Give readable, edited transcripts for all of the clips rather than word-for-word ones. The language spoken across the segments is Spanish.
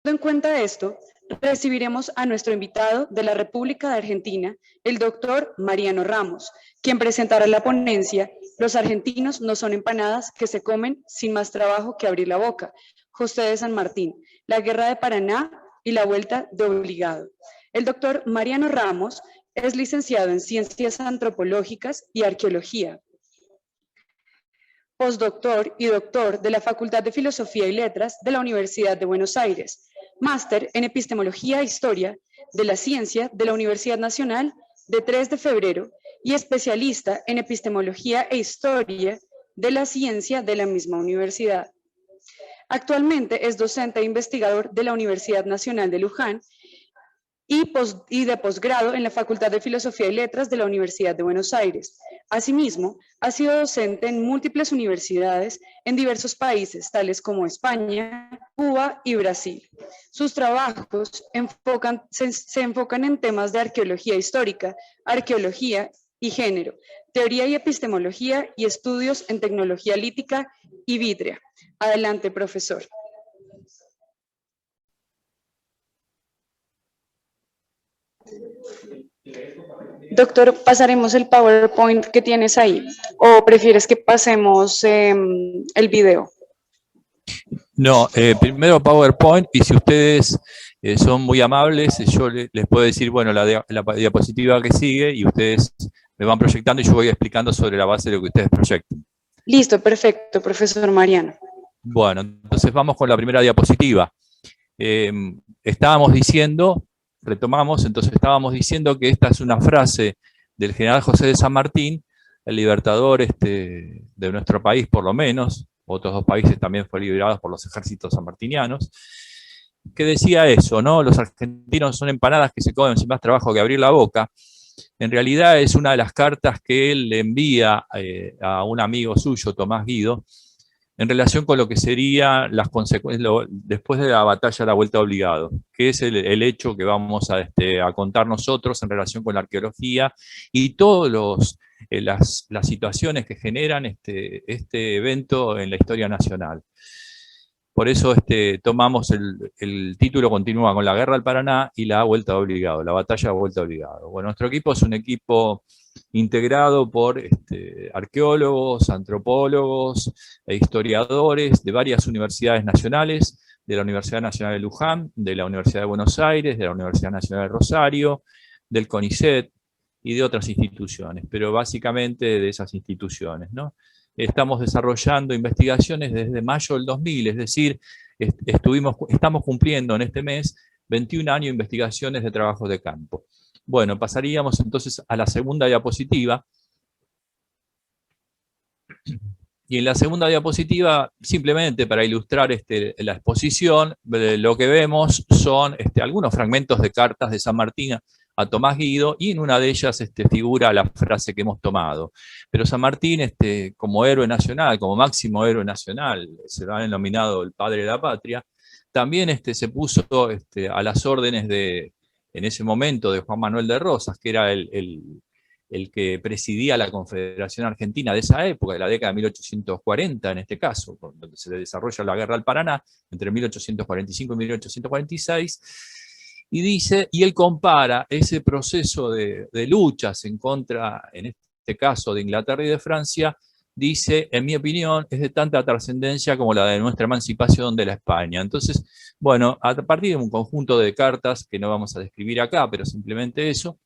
En cuenta esto, recibiremos a nuestro invitado de la República de Argentina, el doctor Mariano Ramos, quien presentará la ponencia Los argentinos no son empanadas que se comen sin más trabajo que abrir la boca. José de San Martín, la guerra de Paraná y la vuelta de Obligado. El doctor Mariano Ramos es licenciado en Ciencias Antropológicas y Arqueología, postdoctor y doctor de la Facultad de Filosofía y Letras de la Universidad de Buenos Aires, máster en Epistemología e Historia de la Ciencia de la Universidad Nacional de 3 de Febrero y especialista en Epistemología e Historia de la Ciencia de la misma universidad. Actualmente es docente e investigador de la Universidad Nacional de Luján y de posgrado en la Facultad de Filosofía y Letras de la Universidad de Buenos Aires. Asimismo, ha sido docente en múltiples universidades en diversos países, tales como España, Cuba y Brasil. Sus trabajos se enfocan en temas de arqueología histórica, arqueología y género, teoría y epistemología y estudios en tecnología lítica y vítrea. Adelante, profesor. Doctor, ¿pasaremos el PowerPoint que tienes ahí? ¿O prefieres que pasemos el video? No, primero PowerPoint, y si ustedes son muy amables, yo les puedo decir, bueno, la diapositiva que sigue, y ustedes me van proyectando y yo voy explicando sobre la base de lo que ustedes proyecten. Listo, perfecto, profesor Mariano. Bueno, entonces vamos con la primera diapositiva. Estábamos diciendo, retomamos, entonces estábamos diciendo que esta es una frase del general José de San Martín, el libertador de nuestro país por lo menos, otros dos países también fueron liberados por los ejércitos sanmartinianos, que decía eso, ¿no? Los argentinos son empanadas que se comen sin más trabajo que abrir la boca. En realidad es una de las cartas que él le envía a un amigo suyo, Tomás Guido, en relación con lo que serían las consecuencias después de la batalla de la Vuelta de Obligado, que es el hecho que vamos a contar nosotros en relación con la arqueología y todas las situaciones que generan este evento en la historia nacional. Por eso tomamos el título, continúa con la Guerra del Paraná y la Vuelta de Obligado, la batalla de Vuelta de Obligado. Bueno, nuestro equipo es un equipo integrado por arqueólogos, antropólogos e historiadores de varias universidades nacionales, de la Universidad Nacional de Luján, de la Universidad de Buenos Aires, de la Universidad Nacional de Rosario, del CONICET y de otras instituciones, pero básicamente de esas instituciones, ¿no? Estamos desarrollando investigaciones desde mayo del 2000, es decir, estamos cumpliendo en este mes 21 años de investigaciones de trabajos de campo. Bueno, pasaríamos entonces a la segunda diapositiva. Y en la segunda diapositiva, simplemente para ilustrar la exposición, lo que vemos son algunos fragmentos de cartas de San Martín a Tomás Guido, y en una de ellas figura la frase que hemos tomado. Pero San Martín, como héroe nacional, como máximo héroe nacional, se lo han denominado el padre de la patria, también se puso a las órdenes en ese momento, de Juan Manuel de Rosas, que era el que presidía la Confederación Argentina de esa época, de la década de 1840 en este caso, donde se desarrolla la Guerra del Paraná, entre 1845 y 1846, y él compara ese proceso de luchas en contra, en este caso, de Inglaterra y de Francia, dice, en mi opinión, es de tanta trascendencia como la de nuestra emancipación de la España. Entonces, bueno, a partir de un conjunto de cartas, que no vamos a describir acá, pero simplemente eso,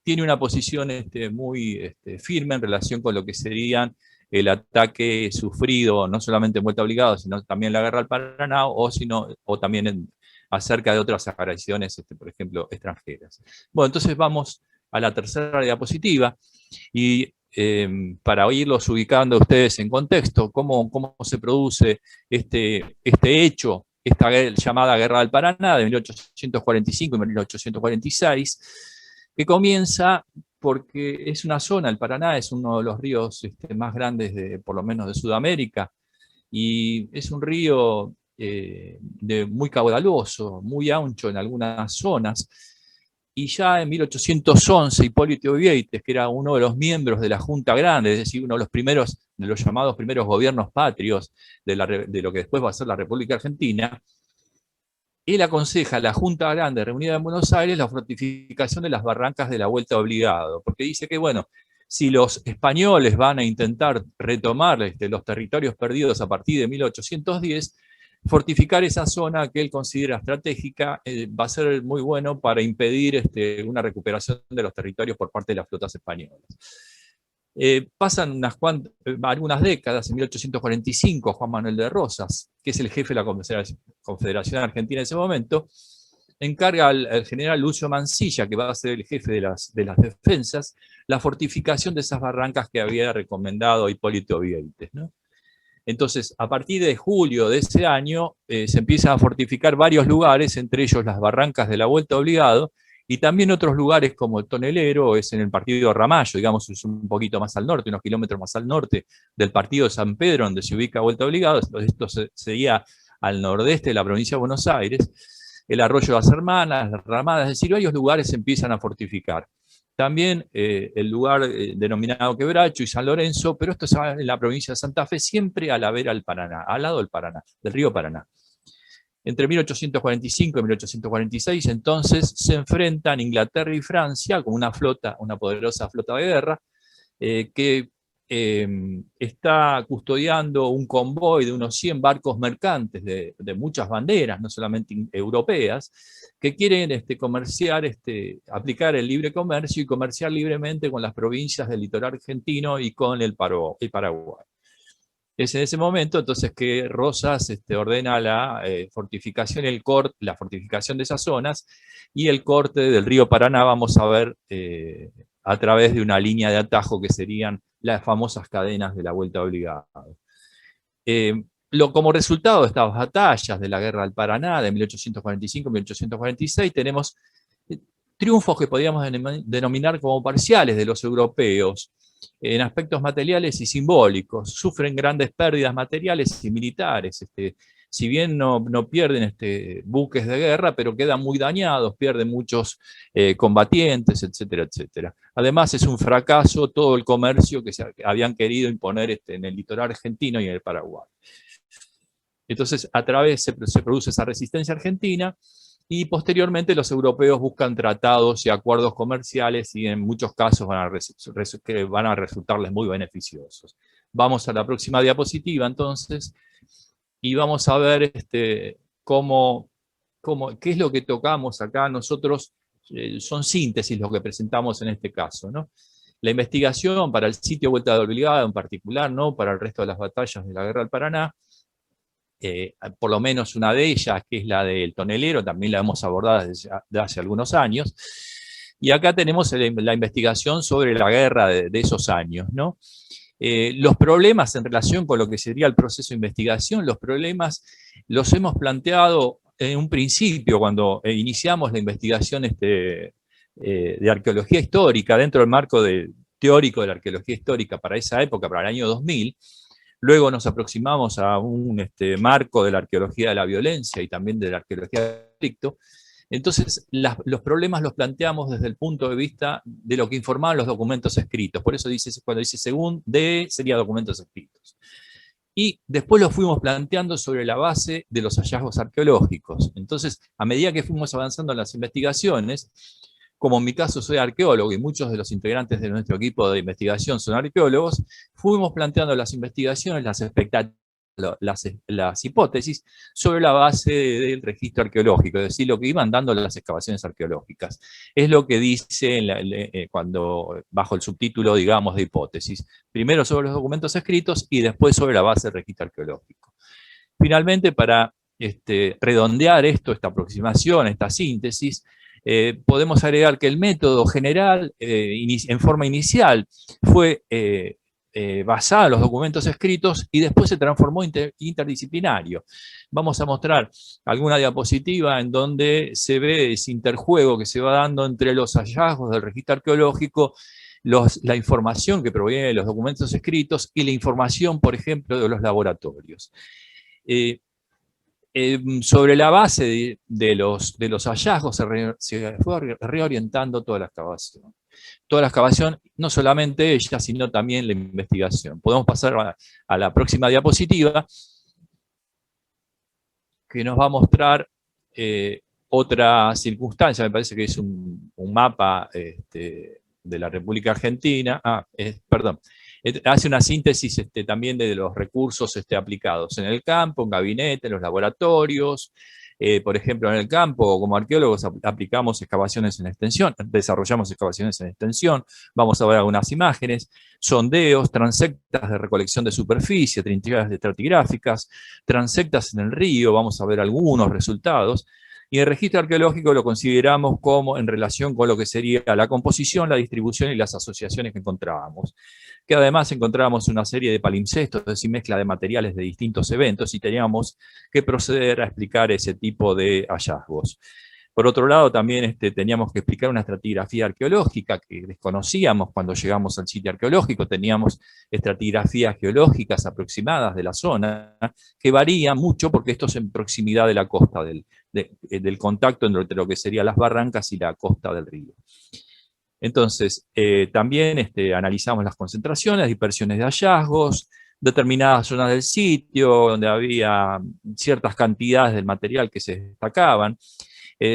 tiene una posición muy firme en relación con lo que serían el ataque sufrido, no solamente en Vuelta Obligado, sino también la Guerra del Paraná, o también acerca de otras agresiones, por ejemplo, extranjeras. Bueno, entonces vamos a la tercera diapositiva, y para irlos ubicando a ustedes en contexto, cómo se produce este hecho, esta llamada Guerra del Paraná de 1845 y 1846, que comienza porque es una zona, el Paraná es uno de los ríos más grandes, por lo menos de Sudamérica, y es un río muy caudaloso, muy ancho en algunas zonas, y ya en 1811 Hipólito Vieites, que era uno de los miembros de la Junta Grande, es decir, uno de los primeros, de los llamados primeros gobiernos patrios de lo que después va a ser la República Argentina, él aconseja a la Junta Grande reunida en Buenos Aires la fortificación de las barrancas de la Vuelta Obligado, porque dice que, bueno, si los españoles van a intentar retomar los territorios perdidos a partir de 1810, fortificar esa zona que él considera estratégica va a ser muy bueno para impedir una recuperación de los territorios por parte de las flotas españolas. Pasan algunas décadas, en 1845, Juan Manuel de Rosas, que es el jefe de la Confederación Argentina en ese momento, encarga al general Lucio Mansilla, que va a ser el jefe de las defensas, la fortificación de esas barrancas que había recomendado Hipólito Vieites, ¿no? Entonces, a partir de julio de ese año, se empiezan a fortificar varios lugares, entre ellos las barrancas de la Vuelta Obligado, y también otros lugares como el Tonelero, es en el partido de Ramallo, digamos, es un poquito más al norte, unos kilómetros más al norte del partido de San Pedro, donde se ubica Vuelta Obligado. Esto sería al nordeste de la provincia de Buenos Aires. El arroyo de las Hermanas, las Ramadas, es decir, varios lugares se empiezan a fortificar. También el lugar denominado Quebracho y San Lorenzo, pero esto es en la provincia de Santa Fe, siempre a la vera del Paraná, al lado del Paraná, del río Paraná. Entre 1845 y 1846, entonces, se enfrentan Inglaterra y Francia con una poderosa flota de guerra, que está custodiando un convoy de unos 100 barcos mercantes de muchas banderas, no solamente europeas, que quieren aplicar el libre comercio y comerciar libremente con las provincias del litoral argentino y con el Paraguay. Es en ese momento entonces que Rosas ordena la fortificación la fortificación de esas zonas, y el corte del río Paraná vamos a ver a través de una línea de atajo que serían las famosas cadenas de la Vuelta Obligada. Como resultado de estas batallas de la Guerra del Paraná de 1845-1846 tenemos triunfos que podríamos denominar como parciales de los europeos, en aspectos materiales y simbólicos. Sufren grandes pérdidas materiales y militares. Si bien no pierden buques de guerra, pero quedan muy dañados, pierden muchos combatientes, etcétera, etcétera. Además, es un fracaso todo el comercio que habían querido imponer en el litoral argentino y en el Paraguay. Entonces, a través se produce esa resistencia argentina, y posteriormente los europeos buscan tratados y acuerdos comerciales, y en muchos casos que van a resultarles muy beneficiosos. Vamos a la próxima diapositiva entonces, y vamos a ver qué es lo que tocamos acá. Nosotros son síntesis lo que presentamos en este caso, ¿no? La investigación para el sitio Vuelta Obligada en particular, no para el resto de las batallas de la Guerra del Paraná. Por lo menos una de ellas, que es la del Tonelero, también la hemos abordado desde hace algunos años. Y acá tenemos la investigación sobre la guerra de esos años, ¿no? Los problemas en relación con lo que sería el proceso de investigación, los problemas los hemos planteado en un principio cuando iniciamos la investigación de arqueología histórica dentro del marco teórico de la arqueología histórica para esa época, para el año 2000. Luego nos aproximamos a un marco de la arqueología de la violencia y también de la arqueología del conflicto. Entonces, los problemas los planteamos desde el punto de vista de lo que informaban los documentos escritos. Por eso cuando dice según de, sería documentos escritos. Y después lo fuimos planteando sobre la base de los hallazgos arqueológicos. Entonces, a medida que fuimos avanzando en las investigaciones, como en mi caso soy arqueólogo y muchos de los integrantes de nuestro equipo de investigación son arqueólogos, fuimos planteando las investigaciones, las expectativas, las hipótesis sobre la base del registro arqueológico, es decir, lo que iban dando las excavaciones arqueológicas. Es lo que dice bajo el subtítulo, digamos, de hipótesis. Primero sobre los documentos escritos y después sobre la base del registro arqueológico. Finalmente, para redondear esta aproximación, esta síntesis, podemos agregar que el método general, en forma inicial, fue basado en los documentos escritos y después se transformó interdisciplinario. Vamos a mostrar alguna diapositiva en donde se ve ese interjuego que se va dando entre los hallazgos del registro arqueológico, la información que proviene de los documentos escritos y la información, por ejemplo, de los laboratorios. Sobre la base de los hallazgos se fue reorientando toda la excavación. Toda la excavación, no solamente ella, sino también la investigación. Podemos pasar a la próxima diapositiva, que nos va a mostrar otra circunstancia, me parece que es un mapa de la República Argentina, perdón, hace una síntesis también de los recursos aplicados en el campo, en gabinete, en los laboratorios. Por ejemplo, en el campo, como arqueólogos, aplicamos excavaciones en extensión, desarrollamos excavaciones en extensión, vamos a ver algunas imágenes, sondeos, transectas de recolección de superficie, trincheras estratigráficas, transectas en el río, vamos a ver algunos resultados. Y el registro arqueológico lo consideramos como en relación con lo que sería la composición, la distribución y las asociaciones que encontrábamos. Que además encontrábamos una serie de palimpsestos, es decir, mezcla de materiales de distintos eventos, y teníamos que proceder a explicar ese tipo de hallazgos. Por otro lado, también teníamos que explicar una estratigrafía arqueológica que desconocíamos cuando llegamos al sitio arqueológico. Teníamos estratigrafías geológicas aproximadas de la zona, que varían mucho porque esto es en proximidad de la costa, del contacto entre lo que serían las barrancas y la costa del río. Entonces, también analizamos las concentraciones, dispersiones de hallazgos, determinadas zonas del sitio donde había ciertas cantidades del material que se destacaban.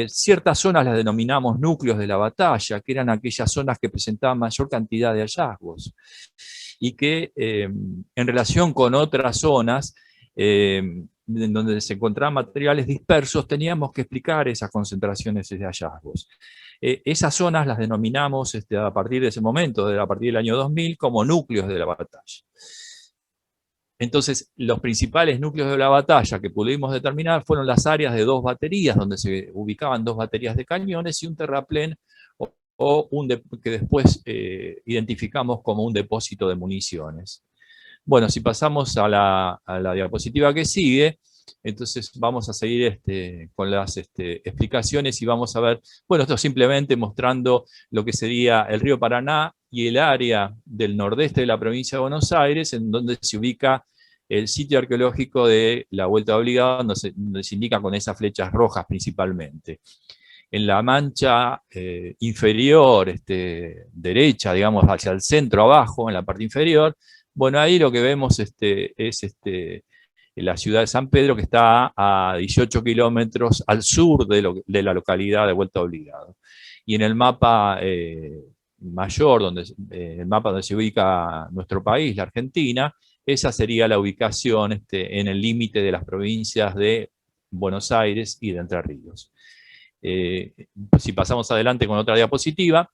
Ciertas zonas las denominamos núcleos de la batalla, que eran aquellas zonas que presentaban mayor cantidad de hallazgos, y que en relación con otras zonas, en donde se encontraban materiales dispersos, teníamos que explicar esas concentraciones de hallazgos. Esas zonas las denominamos a partir de ese momento, a partir del año 2000, como núcleos de la batalla. Entonces, los principales núcleos de la batalla que pudimos determinar fueron las áreas de 2 baterías, donde se ubicaban 2 baterías de cañones y un terraplén, que después identificamos como un depósito de municiones. Bueno, si pasamos a la diapositiva que sigue, entonces vamos a seguir con las explicaciones y vamos a ver, bueno, esto simplemente mostrando lo que sería el río Paraná y el área del nordeste de la provincia de Buenos Aires, en donde se ubica el sitio arqueológico de la Vuelta Obligada, donde se indica con esas flechas rojas principalmente. En la mancha inferior, derecha, digamos, hacia el centro abajo, en la parte inferior, bueno, ahí lo que vemos es la ciudad de San Pedro, que está a 18 kilómetros al sur de la localidad de Vuelta Obligado. Y en el mapa mayor, el mapa donde se ubica nuestro país, la Argentina, esa sería la ubicación en el límite de las provincias de Buenos Aires y de Entre Ríos. Si pasamos adelante con otra diapositiva,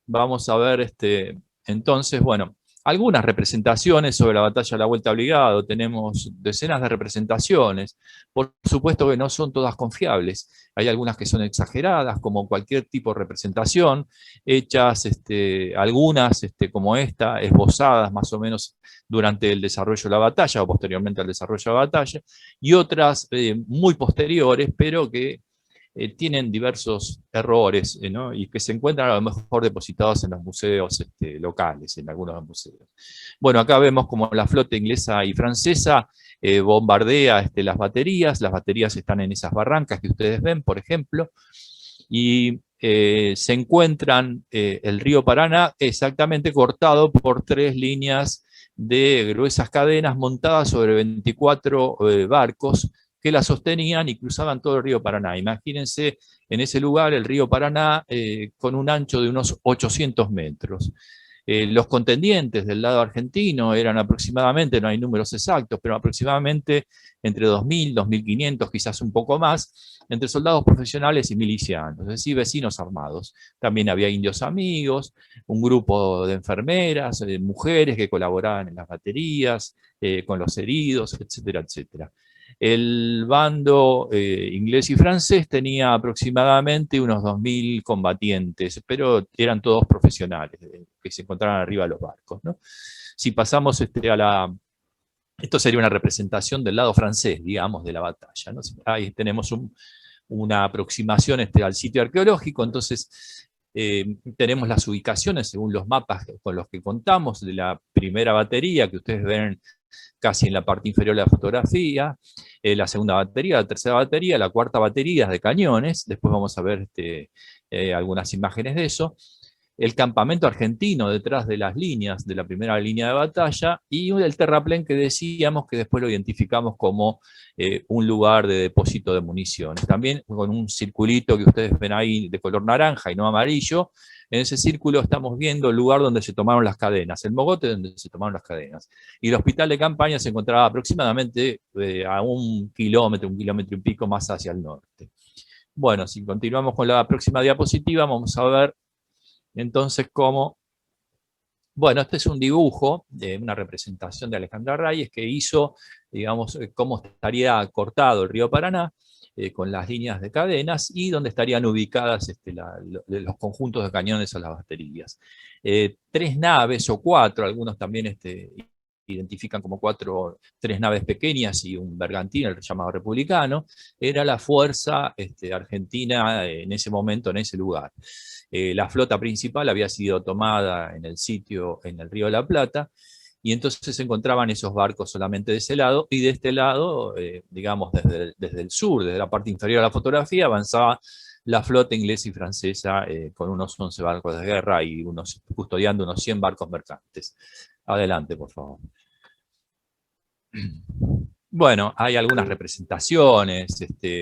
vamos a ver entonces, bueno, algunas representaciones sobre la batalla de la Vuelta Obligado. Tenemos decenas de representaciones. Por supuesto que no son todas confiables. Hay algunas que son exageradas, como cualquier tipo de representación, hechas, algunas como esta, esbozadas más o menos durante el desarrollo de la batalla o posteriormente al desarrollo de la batalla, y otras muy posteriores, pero que tienen diversos errores, ¿no? Y que se encuentran a lo mejor depositados en los museos locales, en algunos museos. Bueno, acá vemos como la flota inglesa y francesa bombardea las baterías están en esas barrancas que ustedes ven, por ejemplo, y se encuentran el río Paraná exactamente cortado por 3 líneas de gruesas cadenas montadas sobre 24 barcos que la sostenían y cruzaban todo el río Paraná. Imagínense en ese lugar el río Paraná con un ancho de unos 800 metros. Los contendientes del lado argentino eran aproximadamente, no hay números exactos, pero aproximadamente entre 2.000, 2.500, quizás un poco más, entre soldados profesionales y milicianos, es decir, vecinos armados. También había indios amigos, un grupo de enfermeras, mujeres que colaboraban en las baterías, con los heridos, etcétera, etcétera. El bando inglés y francés tenía aproximadamente unos 2.000 combatientes, pero eran todos profesionales que se encontraban arriba de los barcos, ¿no? Si pasamos esto sería una representación del lado francés, digamos, de la batalla, ¿no? Ahí tenemos una aproximación al sitio arqueológico. Entonces tenemos las ubicaciones según los mapas con los que contamos, de la primera batería que ustedes ven casi en la parte inferior de la fotografía, la segunda batería, la tercera batería, la cuarta batería de cañones. Después vamos a ver algunas imágenes de eso. el campamento argentino detrás de las líneas, de la primera línea de batalla, y el terraplén que decíamos que después lo identificamos como un lugar de depósito de municiones. También con un circulito que ustedes ven ahí de color naranja y no amarillo, en ese círculo estamos viendo el lugar donde se tomaron las cadenas, el mogote donde se tomaron las cadenas. Y el hospital de campaña se encontraba aproximadamente a 1 kilómetro, 1 kilómetro y pico más hacia el norte. Bueno, si continuamos con la próxima diapositiva, vamos a ver entonces cómo... Bueno, este es un dibujo de una representación de Alejandra Reyes que hizo, digamos, cómo estaría cortado el río Paraná, con las líneas de cadenas, y donde estarían ubicadas los conjuntos de cañones a las baterías. 3 naves o 4, algunos también identifican como 3 naves pequeñas y un bergantín, el llamado republicano, era la fuerza argentina en ese momento, en ese lugar. La flota principal había sido tomada en el sitio en el Río de la Plata, y entonces se encontraban esos barcos solamente de ese lado, y de este lado, digamos, desde el sur, desde la parte inferior de la fotografía, avanzaba la flota inglesa y francesa con unos 11 barcos de guerra y custodiando unos 100 barcos mercantes. Adelante, por favor. Bueno, hay algunas representaciones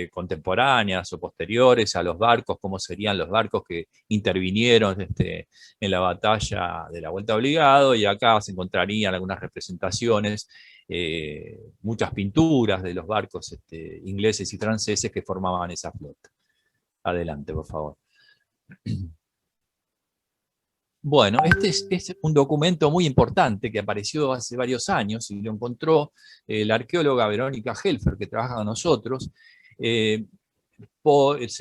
contemporáneas o posteriores a los barcos, cómo serían los barcos que intervinieron en la batalla de la Vuelta Obligado, y acá se encontrarían algunas representaciones, muchas pinturas de los barcos ingleses y franceses que formaban esa flota. Adelante, por favor. Bueno, este es un documento muy importante que apareció hace varios años y lo encontró la arqueóloga Verónica Helfer, que trabaja con nosotros. Se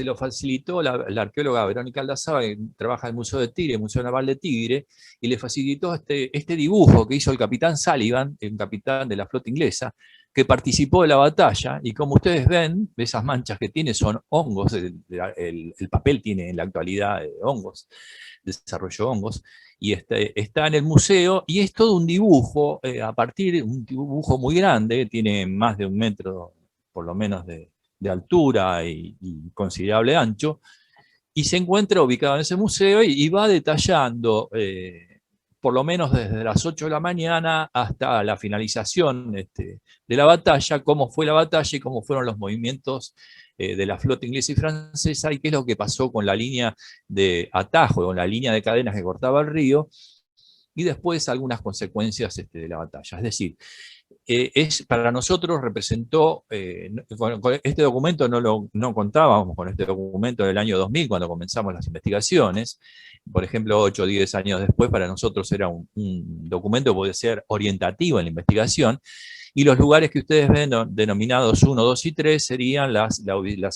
lo facilitó la arqueóloga Verónica Aldazábal, que trabaja en el Museo de Tigre, el Museo Naval de Tigre, y le facilitó este dibujo que hizo el capitán Sullivan, el capitán de la flota inglesa, que participó de la batalla, y como ustedes ven, esas manchas que tiene son hongos, el papel tiene en la actualidad hongos, desarrolló hongos, y está en el museo, y es todo un dibujo, a partir de un dibujo muy grande, tiene más de 1 metro, por lo menos, de altura y considerable ancho, y se encuentra ubicado en ese museo y va detallando, por lo menos desde las 8 de la mañana hasta la finalización de la batalla, cómo fue la batalla y cómo fueron los movimientos de la flota inglesa y francesa, y qué es lo que pasó con la línea de atajo, con la línea de cadenas que cortaba el río, y después algunas consecuencias de la batalla. Es decir, para nosotros representó, con este documento no contábamos con este documento del año 2000 cuando comenzamos las investigaciones. Por ejemplo, 8 o 10 años después, para nosotros era un documento que puede ser orientativo en la investigación, y los lugares que ustedes ven denominados 1, 2 y 3 serían las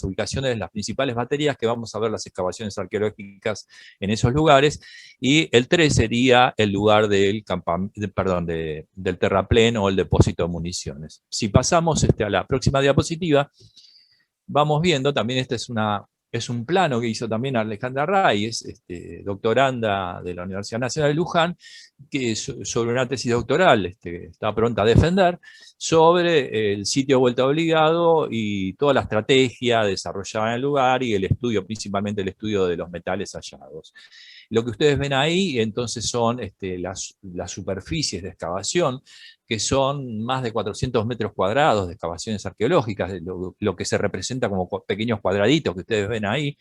ubicaciones de las principales baterías, que vamos a ver las excavaciones arqueológicas en esos lugares, y el 3 sería el lugar del terraplén o el depósito de municiones. Si pasamos a la próxima diapositiva, vamos viendo, también es un plano que hizo también Alejandra Reyes, doctoranda de la Universidad Nacional de Luján, que sobre una tesis doctoral que está pronta a defender, sobre el sitio de Vuelta Obligado y toda la estrategia desarrollada en el lugar y el estudio, principalmente el estudio de los metales hallados. Lo que ustedes ven ahí, entonces, son las superficies de excavación, que son más de 400 metros cuadrados de excavaciones arqueológicas, lo que se representa como pequeños cuadraditos que ustedes ven ahí.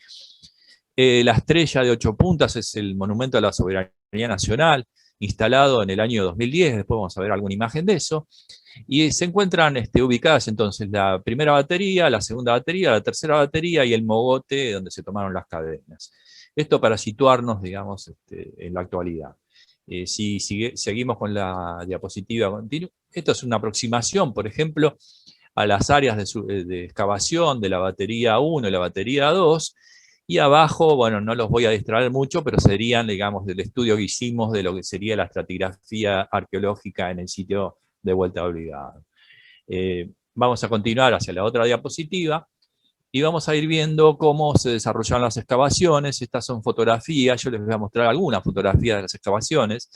La estrella de 8 puntas es el monumento a la soberanía nacional, instalado en el año 2010, después vamos a ver alguna imagen de eso, y se encuentran ubicadas entonces la primera batería, la segunda batería, la tercera batería y el mogote donde se tomaron las cadenas. Esto para situarnos, digamos, en la actualidad. Si seguimos con la diapositiva continua, esto es una aproximación, por ejemplo, a las áreas de excavación de la batería 1 y la batería 2, y abajo, bueno, no los voy a distraer mucho, pero serían, digamos, del estudio que hicimos de lo que sería la estratigrafía arqueológica en el sitio de Vuelta Obligado. Vamos a continuar hacia la otra diapositiva, y vamos a ir viendo cómo se desarrollaron las excavaciones. Estas son fotografías, yo les voy a mostrar algunas fotografías de las excavaciones.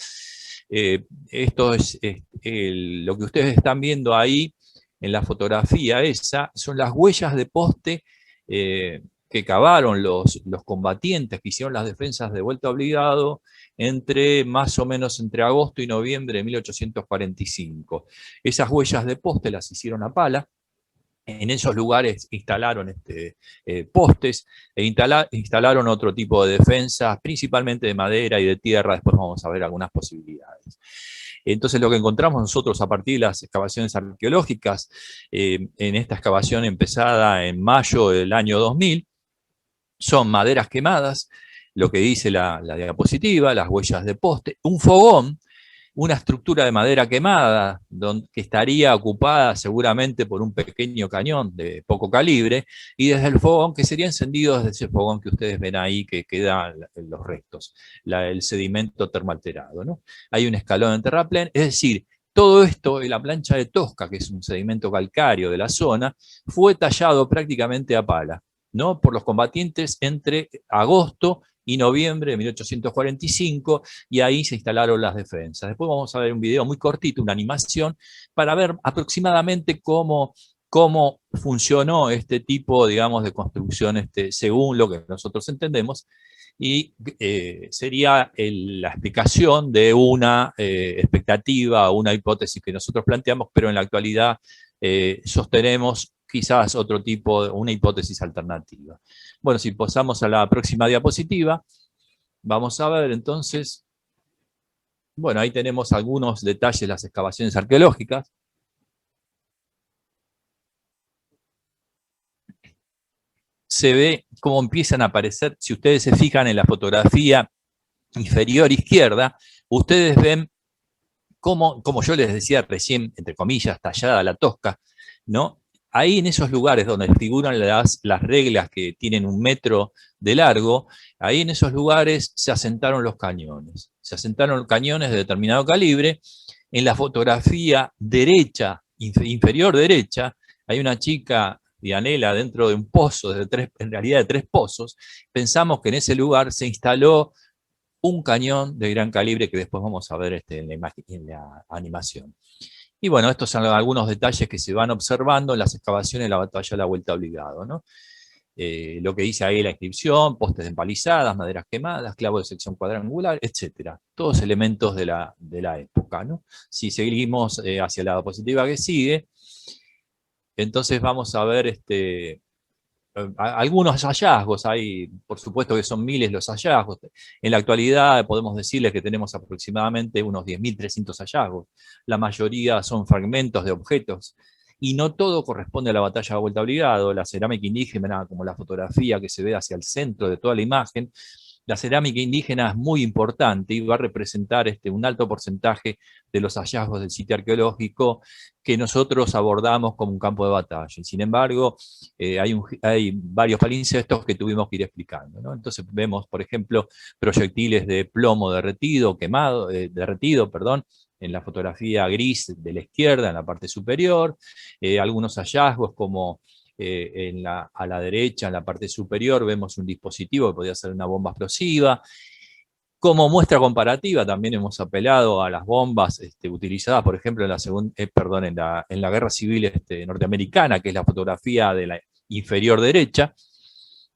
Esto es lo que ustedes están viendo ahí en la fotografía esa, son las huellas de poste que cavaron los combatientes que hicieron las defensas de Vuelta Obligado más o menos entre agosto y noviembre de 1845. Esas huellas de poste las hicieron a pala. En esos lugares instalaron postes e instalaron otro tipo de defensas, principalmente de madera y de tierra. Después vamos a ver algunas posibilidades. Entonces lo que encontramos nosotros a partir de las excavaciones arqueológicas, en esta excavación empezada en mayo del año 2000, son maderas quemadas, lo que dice la diapositiva, las huellas de poste, un fogón, una estructura de madera quemada, que estaría ocupada seguramente por un pequeño cañón de poco calibre, y desde el fogón, que sería encendido desde ese fogón que ustedes ven ahí, que queda en los restos, el sedimento termoalterado, ¿no? Hay un escalón en terraplén, es decir, todo esto en la plancha de Tosca, que es un sedimento calcáreo de la zona, fue tallado prácticamente a pala, ¿no? Por los combatientes entre agosto y noviembre de 1845, y ahí se instalaron las defensas. Después vamos a ver un video muy cortito, una animación, para ver aproximadamente cómo funcionó este tipo, digamos, de construcción según lo que nosotros entendemos, y sería la explicación de una expectativa, una hipótesis que nosotros planteamos, pero en la actualidad sostenemos quizás otro tipo, una hipótesis alternativa. Bueno, si pasamos a la próxima diapositiva, vamos a ver entonces, bueno, ahí tenemos algunos detalles de las excavaciones arqueológicas. Se ve cómo empiezan a aparecer, si ustedes se fijan en la fotografía inferior izquierda, ustedes ven cómo, como yo les decía recién, entre comillas, tallada la Tosca, ¿no? Ahí en esos lugares donde figuran las reglas que tienen 1 metro de largo, ahí en esos lugares se asentaron los cañones. Se asentaron cañones de determinado calibre. En la fotografía derecha, inferior derecha, hay una chica, Dianela, dentro de un pozo, en realidad de 3 pozos. Pensamos que en ese lugar se instaló un cañón de gran calibre que después vamos a ver en la animación. Y bueno, estos son algunos detalles que se van observando en las excavaciones de la batalla de la Vuelta Obligado, ¿no? Lo que dice ahí la inscripción, postes de empalizadas, maderas quemadas, clavos de sección cuadrangular, etcétera. Todos elementos de la época, ¿no? Si seguimos hacia la diapositiva que sigue, entonces vamos a ver algunos hallazgos. Hay, por supuesto que son miles los hallazgos. En la actualidad podemos decirles que tenemos aproximadamente unos 10.300 hallazgos. La mayoría son fragmentos de objetos, y no todo corresponde a la batalla de Vuelta Obligado. La cerámica indígena, como la fotografía que se ve hacia el centro de toda la imagen, la cerámica indígena es muy importante y va a representar un alto porcentaje de los hallazgos del sitio arqueológico que nosotros abordamos como un campo de batalla. Sin embargo, hay varios palimpsestos que tuvimos que ir explicando, ¿no? Entonces vemos, por ejemplo, proyectiles de plomo derretido, en la fotografía gris de la izquierda, en la parte superior, algunos hallazgos como a la derecha, en la parte superior, vemos un dispositivo que podría ser una bomba explosiva. Como muestra comparativa, también hemos apelado a las bombas utilizadas, por ejemplo, en la Guerra Civil norteamericana, que es la fotografía de la inferior derecha,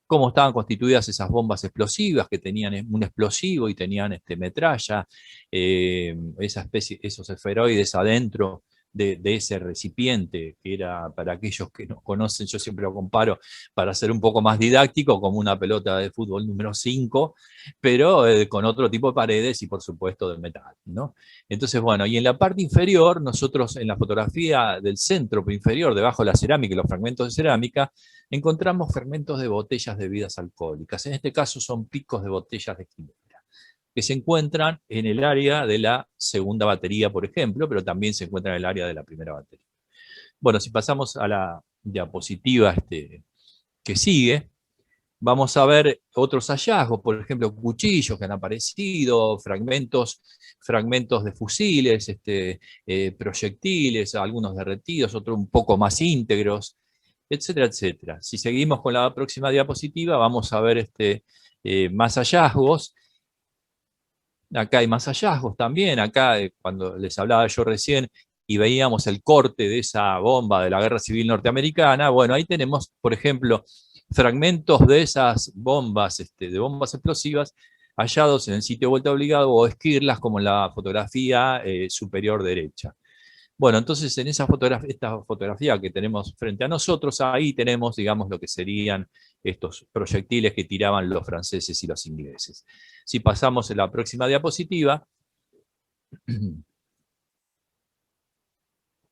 cómo estaban constituidas esas bombas explosivas, que tenían un explosivo y tenían metralla, esos esferoides adentro de ese recipiente, que era, para aquellos que no conocen, yo siempre lo comparo, para ser un poco más didáctico, como una pelota de fútbol número 5, pero con otro tipo de paredes y por supuesto de metal, ¿no? Entonces, bueno, y en la parte inferior, nosotros en la fotografía del centro inferior, debajo de la cerámica y los fragmentos de cerámica, encontramos fragmentos de botellas de bebidas alcohólicas. En este caso son picos de botellas de ginebra, que se encuentran en el área de la segunda batería, por ejemplo, pero también se encuentran en el área de la primera batería. Bueno, si pasamos a la diapositiva que sigue, vamos a ver otros hallazgos, por ejemplo, cuchillos que han aparecido, fragmentos de fusiles, proyectiles, algunos derretidos, otros un poco más íntegros, etcétera, etcétera. Si seguimos con la próxima diapositiva, vamos a ver más hallazgos. Acá hay más hallazgos también. Acá, cuando les hablaba yo recién, y veíamos el corte de esa bomba de la Guerra Civil norteamericana, bueno, ahí tenemos, por ejemplo, fragmentos de esas bombas, de bombas explosivas, hallados en el sitio de vuelta obligado o esquirlas como en la fotografía superior derecha. Bueno, entonces en esta fotografía que tenemos frente a nosotros, ahí tenemos, digamos, lo que serían estos proyectiles que tiraban los franceses y los ingleses. Si pasamos a la próxima diapositiva,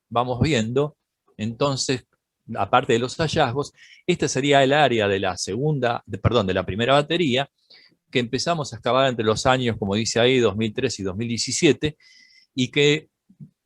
vamos viendo, entonces, aparte de los hallazgos, este sería el área de la primera batería, que empezamos a excavar entre los años, como dice ahí, 2003 y 2017, y que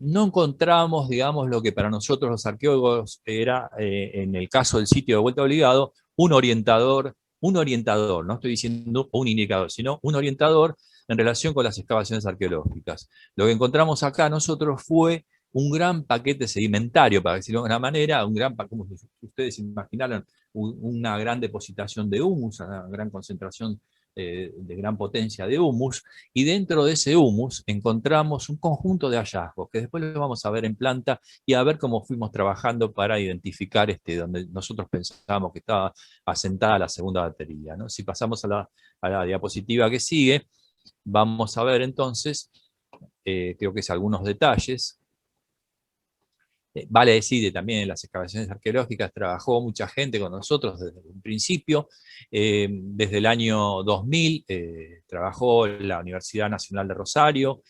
no encontramos, digamos, lo que para nosotros los arqueólogos era, en el caso del sitio de vuelta obligado, un orientador, no estoy diciendo un indicador, sino un orientador en relación con las excavaciones arqueológicas. Lo que encontramos acá nosotros fue un gran paquete sedimentario, para decirlo de una manera, como ustedes imaginaron, una gran depositación de humus, una gran concentración de gran potencia de humus, y dentro de ese humus encontramos un conjunto de hallazgos, que después lo vamos a ver en planta y a ver cómo fuimos trabajando para identificar donde nosotros pensábamos que estaba asentada la segunda batería, ¿no? Si pasamos a la diapositiva que sigue, vamos a ver entonces, creo que es algunos detalles. Vale decir, también en las excavaciones arqueológicas trabajó mucha gente con nosotros desde un principio. Desde el año 2000 trabajó la Universidad Nacional de Rosario,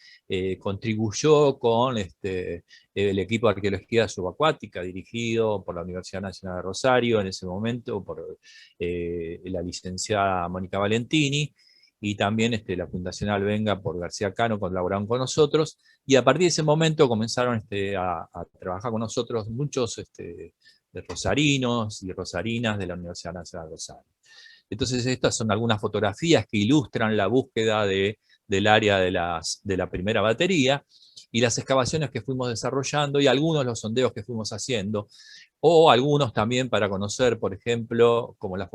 contribuyó con el equipo de arqueología subacuática dirigido por la Universidad Nacional de Rosario, en ese momento por la licenciada Mónica Valentini, y también la Fundación Albenga por García Cano colaboraron con nosotros, y a partir de ese momento comenzaron a trabajar con nosotros muchos de rosarinos y rosarinas de la Universidad Nacional de Rosario. Entonces estas son algunas fotografías que ilustran la búsqueda del área de la primera batería, y las excavaciones que fuimos desarrollando, y algunos de los sondeos que fuimos haciendo, o algunos también para conocer, por ejemplo, como la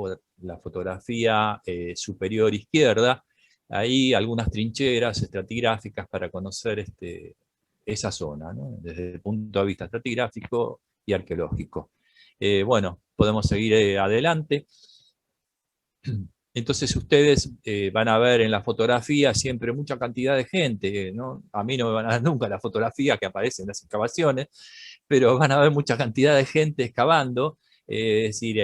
fotografía superior izquierda, ahí algunas trincheras estratigráficas para conocer esa zona, ¿no? Desde el punto de vista estratigráfico y arqueológico. Bueno, podemos seguir adelante. Entonces ustedes van a ver en la fotografía siempre mucha cantidad de gente, ¿no? A mí no me van a dar nunca la fotografía que aparece en las excavaciones, pero van a ver mucha cantidad de gente excavando, es decir,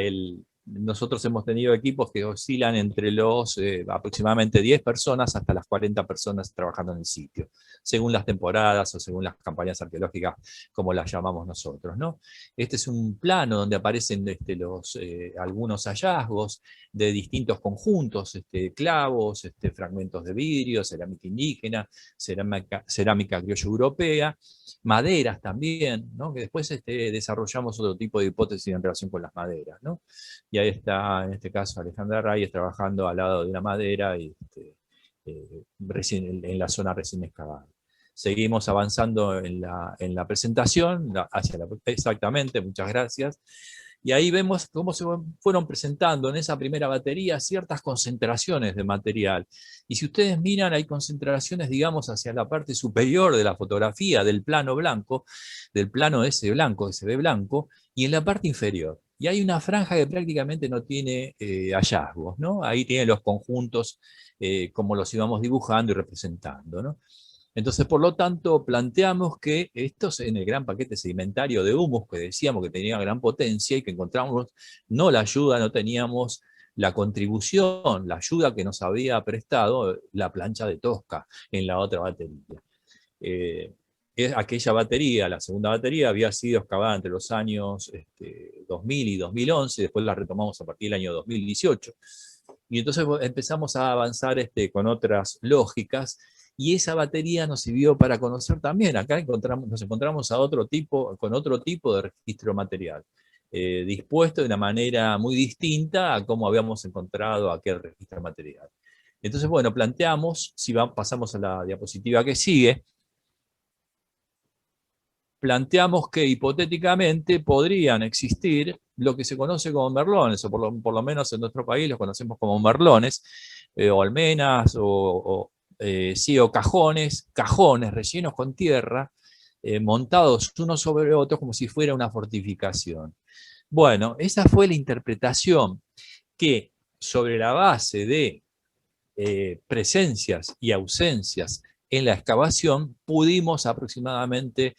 nosotros hemos tenido equipos que oscilan entre los aproximadamente 10 personas hasta las 40 personas trabajando en el sitio, según las temporadas o según las campañas arqueológicas, como las llamamos nosotros, ¿no? Este es un plano donde aparecen algunos hallazgos de distintos conjuntos, clavos, fragmentos de vidrio, cerámica indígena, cerámica criolla europea, maderas también, ¿no? Que después desarrollamos otro tipo de hipótesis en relación con las maderas, ¿no? Y ahí está, en este caso, Alejandra Reyes trabajando al lado de una madera y, en la zona recién excavada. Seguimos avanzando en la presentación, exactamente, muchas gracias. Y ahí vemos cómo se fueron presentando en esa primera batería ciertas concentraciones de material. Y si ustedes miran, hay concentraciones, digamos, hacia la parte superior de la fotografía, del plano blanco, del plano ese blanco, SB blanco, y en la parte inferior. Y hay una franja que prácticamente no tiene hallazgos, ¿no? Ahí tienen los conjuntos como los íbamos dibujando y representando, ¿no? Entonces, por lo tanto, planteamos que estos en el gran paquete sedimentario de humus, que decíamos que tenía gran potencia y que encontramos no la ayuda, no teníamos la contribución, la ayuda que nos había prestado la plancha de Tosca en la otra batería. Aquella batería, la segunda batería, había sido excavada entre los años 2000 y 2011, después la retomamos a partir del año 2018. Y entonces empezamos a avanzar con otras lógicas, y esa batería nos sirvió para conocer también. Acá nos encontramos con otro tipo de registro material, dispuesto de una manera muy distinta a cómo habíamos encontrado aquel registro material. Entonces, bueno, planteamos, si pasamos a la diapositiva que sigue, planteamos que hipotéticamente podrían existir lo que se conoce como merlones, o por lo menos en nuestro país los conocemos como merlones, o almenas, o cajones rellenos con tierra, montados unos sobre otros como si fuera una fortificación. Bueno, esa fue la interpretación que sobre la base de presencias y ausencias en la excavación, pudimos aproximadamente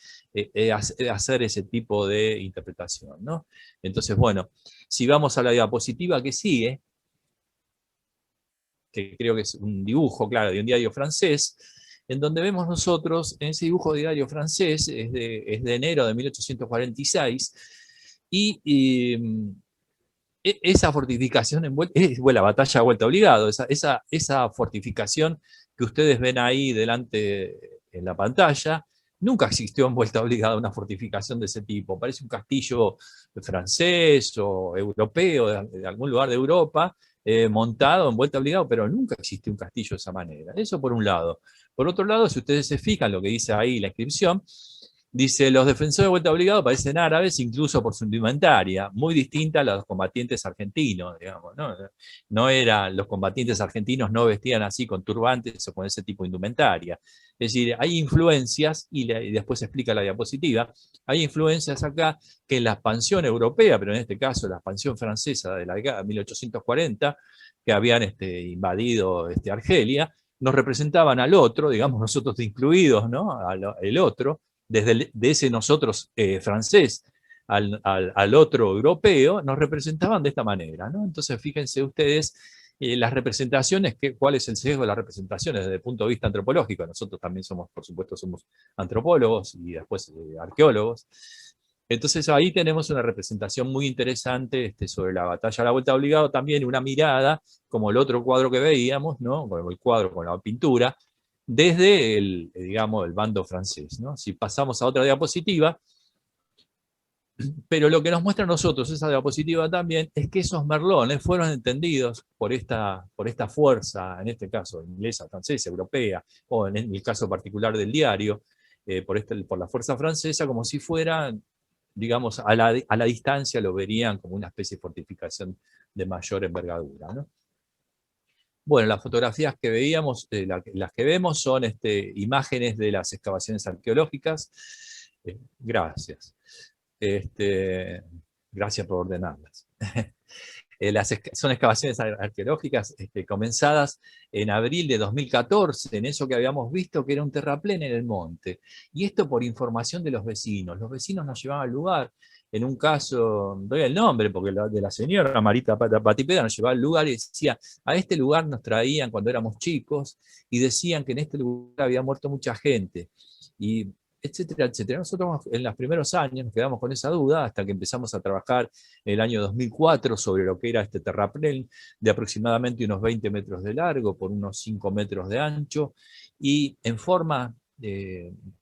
hacer ese tipo de interpretación, ¿no? Entonces, bueno, si vamos a la diapositiva que sigue, que creo que es un dibujo, claro, de un diario francés, en donde vemos nosotros, en ese dibujo de diario francés, es de enero de 1846, esa fortificación, la batalla de Vuelta Obligado, esa fortificación que ustedes ven ahí delante en la pantalla, nunca existió en Vuelta Obligado una fortificación de ese tipo. Parece un castillo francés o europeo, de algún lugar de Europa, montado en Vuelta Obligado, pero nunca existió un castillo de esa manera. Eso por un lado. Por otro lado, si ustedes se fijan lo que dice ahí la inscripción, dice, los defensores de Vuelta Obligado parecen árabes incluso por su indumentaria, muy distinta a los combatientes argentinos, digamos, ¿no? No eran, los combatientes argentinos no vestían así con turbantes o con ese tipo de indumentaria. Es decir, hay influencias, y después se explica la diapositiva, hay influencias acá que en la expansión europea, pero en este caso la expansión francesa de la década de 1840, que habían invadido Argelia, nos representaban al otro, digamos nosotros incluidos, ¿no? El otro, de ese nosotros francés al otro europeo, nos representaban de esta manera, ¿no? Entonces, fíjense ustedes las representaciones, cuál es el sesgo de las representaciones desde el punto de vista antropológico. Nosotros también somos, por supuesto, somos antropólogos y después arqueólogos. Entonces ahí tenemos una representación muy interesante sobre la batalla de la Vuelta Obligado, también una mirada, como el otro cuadro que veíamos, ¿no? Como el cuadro con la pintura, desde digamos, el bando francés, ¿no? Si pasamos a otra diapositiva, pero lo que nos muestra a nosotros esa diapositiva también es que esos merlones fueron entendidos por esta fuerza, en este caso inglesa, francesa, europea, o en el caso particular del diario, por la fuerza francesa, como si fueran, digamos, a la distancia lo verían como una especie de fortificación de mayor envergadura, ¿no? Bueno, las fotografías que veíamos, las que vemos son imágenes de las excavaciones arqueológicas. Gracias. Gracias por ordenarlas. Son excavaciones arqueológicas comenzadas en abril de 2014, en eso que habíamos visto que era un terraplén en el monte. Y esto por información de los vecinos. Los vecinos nos llevaban al lugar. En un caso, doy el nombre, porque de la señora Marita Patipeda nos llevaba al lugar y decía, a este lugar nos traían cuando éramos chicos y decían que en este lugar había muerto mucha gente. Y etcétera, etcétera. Nosotros en los primeros años nos quedamos con esa duda hasta que empezamos a trabajar en el año 2004 sobre lo que era este terraplén de aproximadamente unos 20 metros de largo por unos 5 metros de ancho y en forma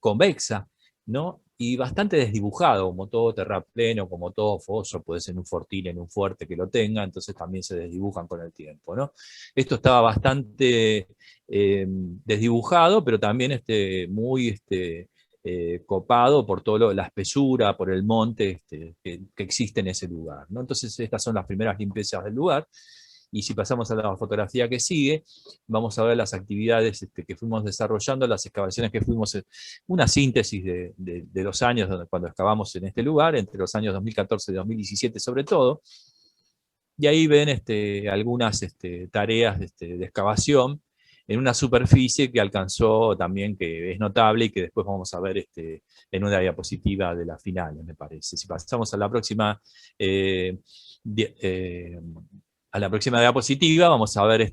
convexa, ¿no? Y bastante desdibujado, como todo terraplén o como todo foso, puede ser en un fortín, en un fuerte que lo tenga, entonces también se desdibujan con el tiempo, ¿no? Esto estaba bastante desdibujado, pero también muy copado por toda la espesura, por el monte que existe en ese lugar, ¿no? Entonces estas son las primeras limpiezas del lugar, y si pasamos a la fotografía que sigue, vamos a ver las actividades que fuimos desarrollando, las excavaciones que fuimos, una síntesis de los años cuando excavamos en este lugar, entre los años 2014 y 2017 sobre todo, y ahí ven algunas tareas de excavación, en una superficie que alcanzó también, que es notable y que después vamos a ver en una diapositiva de las finales, me parece. Si pasamos a la próxima, diapositiva, vamos a ver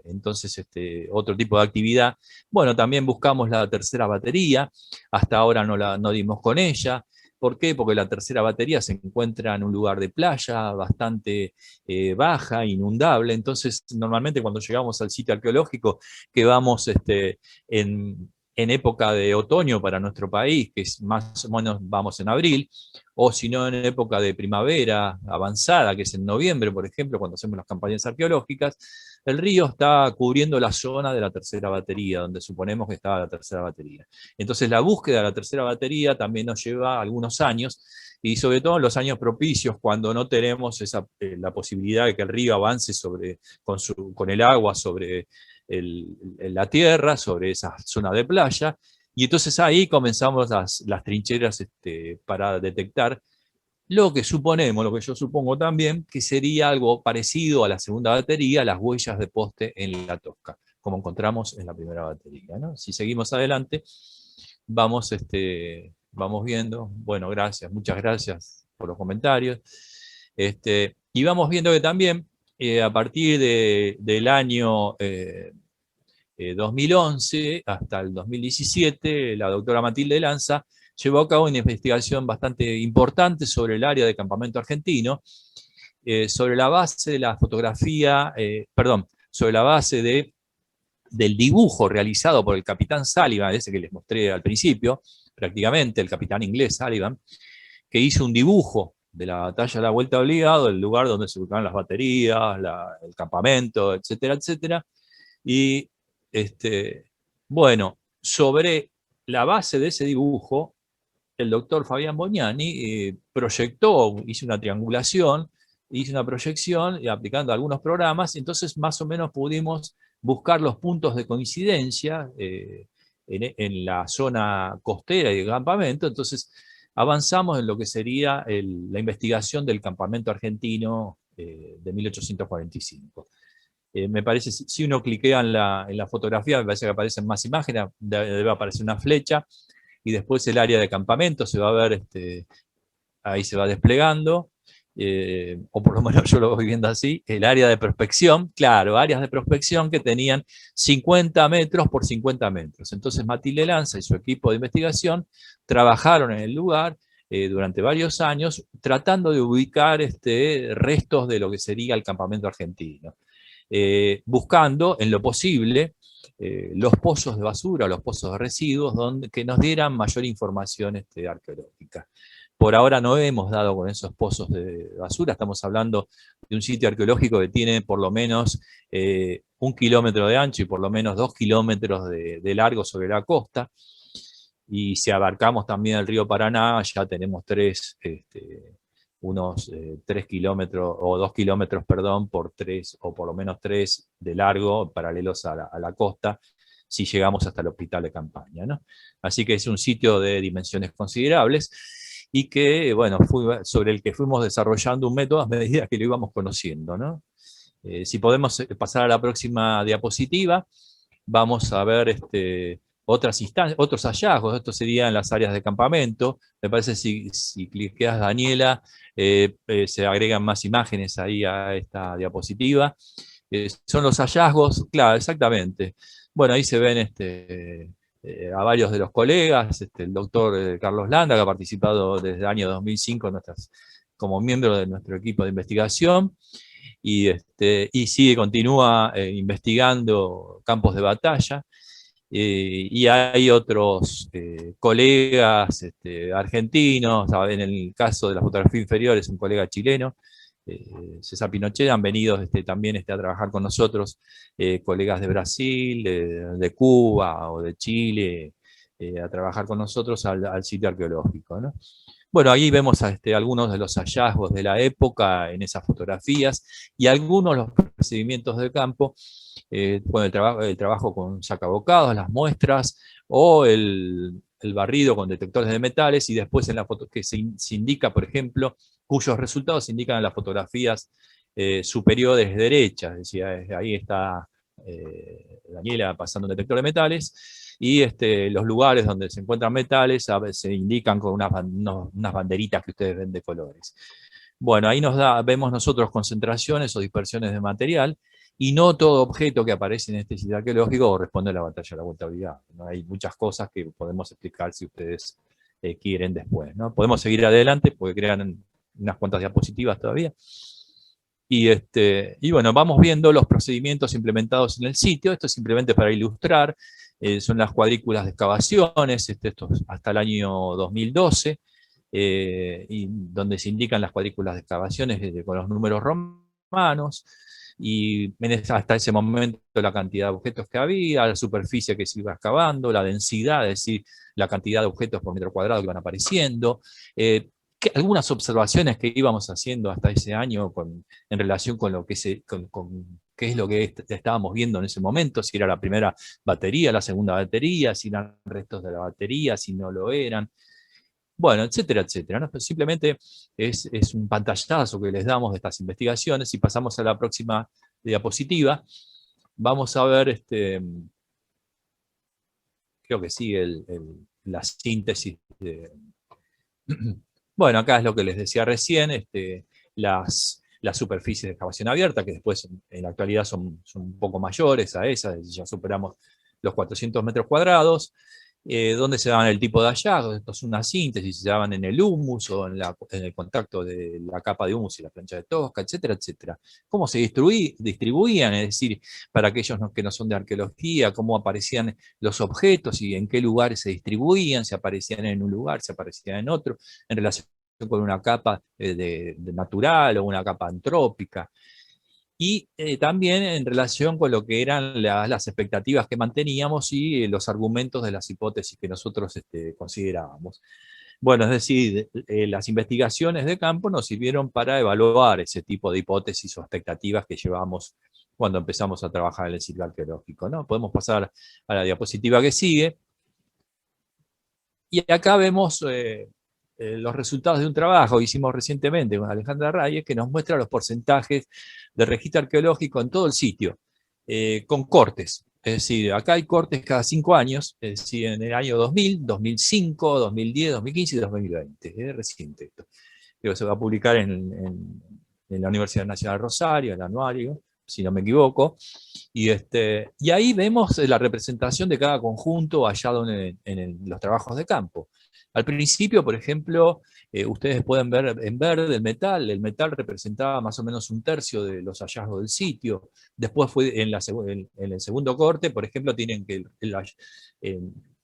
entonces otro tipo de actividad. Bueno, también buscamos la tercera batería, hasta ahora no dimos con ella. ¿Por qué? Porque la tercera batería se encuentra en un lugar de playa bastante baja, inundable, entonces normalmente cuando llegamos al sitio arqueológico, que vamos en época de otoño para nuestro país, que es más o menos vamos en abril, o si no en época de primavera avanzada, que es en noviembre, por ejemplo, cuando hacemos las campañas arqueológicas, el río está cubriendo la zona de la tercera batería, donde suponemos que estaba la tercera batería. Entonces la búsqueda de la tercera batería también nos lleva algunos años, y sobre todo en los años propicios, cuando no tenemos la posibilidad de que el río avance con el agua sobre la tierra, sobre esa zona de playa, y entonces ahí comenzamos las trincheras para detectar Lo que suponemos, lo que yo supongo también, que sería algo parecido a la segunda batería, las huellas de poste en la tosca, como encontramos en la primera batería, ¿no? Si seguimos adelante, vamos, vamos viendo. Bueno, gracias, muchas gracias por los comentarios. Y vamos viendo que también, a partir del año 2011 hasta el 2017, la doctora Matilde Lanza llevó a cabo una investigación bastante importante sobre el área de campamento argentino, sobre la base de la fotografía, perdón, sobre la base del dibujo realizado por el capitán Sullivan, ese que les mostré al principio, prácticamente, el capitán inglés Sullivan, que hizo un dibujo de la batalla de la Vuelta Obligado, el lugar donde se ubicaban las baterías, el campamento, etcétera, etcétera. Y bueno, sobre la base de ese dibujo, el doctor Fabián Bognani proyectó, hizo una triangulación, hizo una proyección aplicando algunos programas, entonces más o menos pudimos buscar los puntos de coincidencia en la zona costera y del campamento, entonces avanzamos en lo que sería la investigación del campamento argentino de 1845. Me parece, si uno cliquea en la fotografía, me parece que aparecen más imágenes, debe aparecer una flecha, y después el área de campamento se va a ver, ahí se va desplegando, o por lo menos yo lo voy viendo así, el área de prospección, claro, áreas de prospección que tenían 50 metros por 50 metros. Entonces Matilde Lanza y su equipo de investigación trabajaron en el lugar durante varios años tratando de ubicar restos de lo que sería el campamento argentino. Buscando en lo posible los pozos de basura, los pozos de residuos, que nos dieran mayor información arqueológica. Por ahora no hemos dado con esos pozos de basura, estamos hablando de un sitio arqueológico que tiene por lo menos 1 kilómetro de ancho y por lo menos 2 kilómetros de largo sobre la costa, y si abarcamos también el río Paraná, ya tenemos unos 3 kilómetros, o 2 kilómetros, perdón, por 3, o por lo menos 3 de largo, paralelos a la costa, si llegamos hasta el hospital de campaña, ¿no? Así que es un sitio de dimensiones considerables, y que, bueno, sobre el que fuimos desarrollando un método a medida que lo íbamos conociendo, ¿no? Si podemos pasar a la próxima diapositiva, vamos a ver otras instancias, otros hallazgos. Esto sería en las áreas de campamento. Me parece si cliqueas, Daniela, se agregan más imágenes ahí a esta diapositiva. Son los hallazgos, claro, exactamente. Bueno, ahí se ven a varios de los colegas, el doctor Carlos Landa, que ha participado desde el año 2005 como miembro de nuestro equipo de investigación, y sigue, continúa investigando campos de batalla. Y hay otros colegas argentinos, en el caso de la fotografía inferior es un colega chileno, César Pinochet. Han venido también a trabajar con nosotros colegas de Brasil, de Cuba o de Chile, a trabajar con nosotros al sitio arqueológico, ¿no? Bueno, ahí vemos algunos de los hallazgos de la época en esas fotografías, y algunos de los procedimientos de campo, con el trabajo con sacabocados, las muestras, o el barrido con detectores de metales, y después en la foto que se indica, por ejemplo, cuyos resultados se indican en las fotografías superiores derechas. Es decir, ahí está Daniela pasando un detector de metales, y los lugares donde se encuentran metales se indican con unas banderitas que ustedes ven de colores. Bueno, ahí vemos nosotros concentraciones o dispersiones de material, y no todo objeto que aparece en este sitio arqueológico corresponde a la batalla de la Vuelta Obligada, ¿no? Hay muchas cosas que podemos explicar si ustedes quieren después, ¿no? Podemos seguir adelante porque crean unas cuantas diapositivas todavía. Y bueno, vamos viendo los procedimientos implementados en el sitio. Esto es simplemente para ilustrar. Son las cuadrículas de excavaciones, esto hasta el año 2012, y donde se indican las cuadrículas de excavaciones con los números romanos, y hasta ese momento la cantidad de objetos que había, la superficie que se iba excavando, la densidad, es decir, la cantidad de objetos por metro cuadrado que iban apareciendo, algunas observaciones que íbamos haciendo hasta ese año en relación con lo que qué es lo que estábamos viendo en ese momento, si era la primera batería, la segunda batería, si eran restos de la batería, si no lo eran. bueno, etcétera, etcétera, ¿no? Pero simplemente es un pantallazo que les damos de estas investigaciones. Si pasamos a la próxima diapositiva, vamos a ver, creo que sigue la síntesis de... Bueno, acá es lo que les decía recién, las superficies de excavación abierta, que después en la actualidad son un poco mayores a esas, ya superamos los 400 metros cuadrados, donde se daban el tipo de hallazgos. Esto es una síntesis, se daban en el humus o en el contacto de la capa de humus y la plancha de Tosca, etcétera, etcétera. Cómo se distribuían, es decir, para aquellos que no son de arqueología, cómo aparecían los objetos y en qué lugares se distribuían, si aparecían en un lugar, si aparecían en otro, en relación con una capa de natural o una capa antrópica. Y también en relación con lo que eran las expectativas que manteníamos y los argumentos de las hipótesis que nosotros considerábamos. Bueno, es decir, las investigaciones de campo nos sirvieron para evaluar ese tipo de hipótesis o expectativas que llevábamos cuando empezamos a trabajar en el sitio arqueológico, ¿no? Podemos pasar a la diapositiva que sigue. Y acá vemos los resultados de un trabajo que hicimos recientemente con Alejandra Reyes, que nos muestra los porcentajes de registro arqueológico en todo el sitio, con cortes. Es decir, acá hay cortes cada 5 años, es decir, en el año 2000, 2005, 2010, 2015 y 2020. Es reciente esto. Creo que se va a publicar en la Universidad Nacional Rosario, en el anuario, si no me equivoco. Y ahí vemos la representación de cada conjunto hallado en los trabajos de campo. Al principio, por ejemplo, ustedes pueden ver en verde el metal representaba más o menos 1/3 de los hallazgos del sitio. Después fue en el segundo corte, por ejemplo, tienen que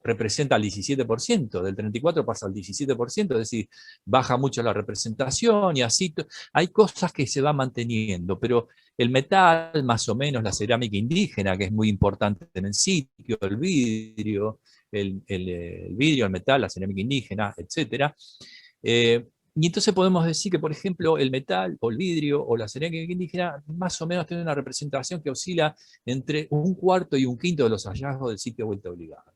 representa el 17%, del 34% pasa al 17%, es decir, baja mucho la representación y así. Hay cosas que se van manteniendo, pero el metal, más o menos, la cerámica indígena, que es muy importante en el sitio, el vidrio, el metal, la cerámica indígena, etc. Y entonces podemos decir que, por ejemplo, el metal o el vidrio o la cerámica indígena más o menos tiene una representación que oscila entre 1/4 y 1/5 de los hallazgos del sitio vuelta obligada.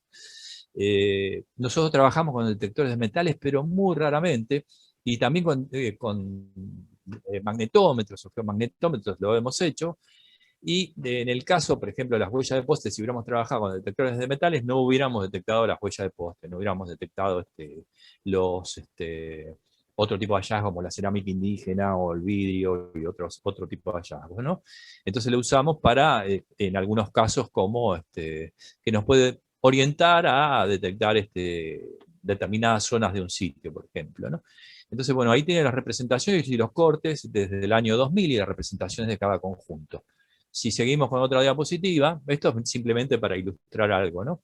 Nosotros trabajamos con detectores de metales, pero muy raramente, y también con magnetómetros o geomagnetómetros lo hemos hecho, y en el caso, por ejemplo, de las huellas de poste, si hubiéramos trabajado con detectores de metales, no hubiéramos detectado las huellas de poste, no hubiéramos detectado otro tipo de hallazgos como la cerámica indígena o el vidrio y otro tipo de hallazgos, ¿no? Entonces lo usamos para, en algunos casos, como que nos puede orientar a detectar determinadas zonas de un sitio, por ejemplo, ¿no? Entonces, bueno, ahí tienen las representaciones y los cortes desde el año 2000 y las representaciones de cada conjunto. Si seguimos con otra diapositiva, esto es simplemente para ilustrar algo, ¿no?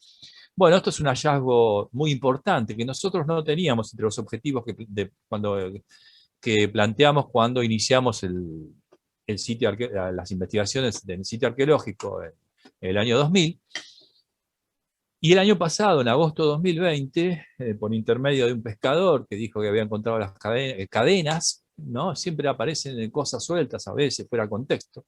Bueno, esto es un hallazgo muy importante que nosotros no teníamos entre los objetivos que planteamos cuando iniciamos las investigaciones del sitio arqueológico en el año 2000. Y el año pasado, en agosto de 2020, por intermedio de un pescador que dijo que había encontrado las cadenas, ¿no? Siempre aparecen cosas sueltas a veces, fuera de contexto.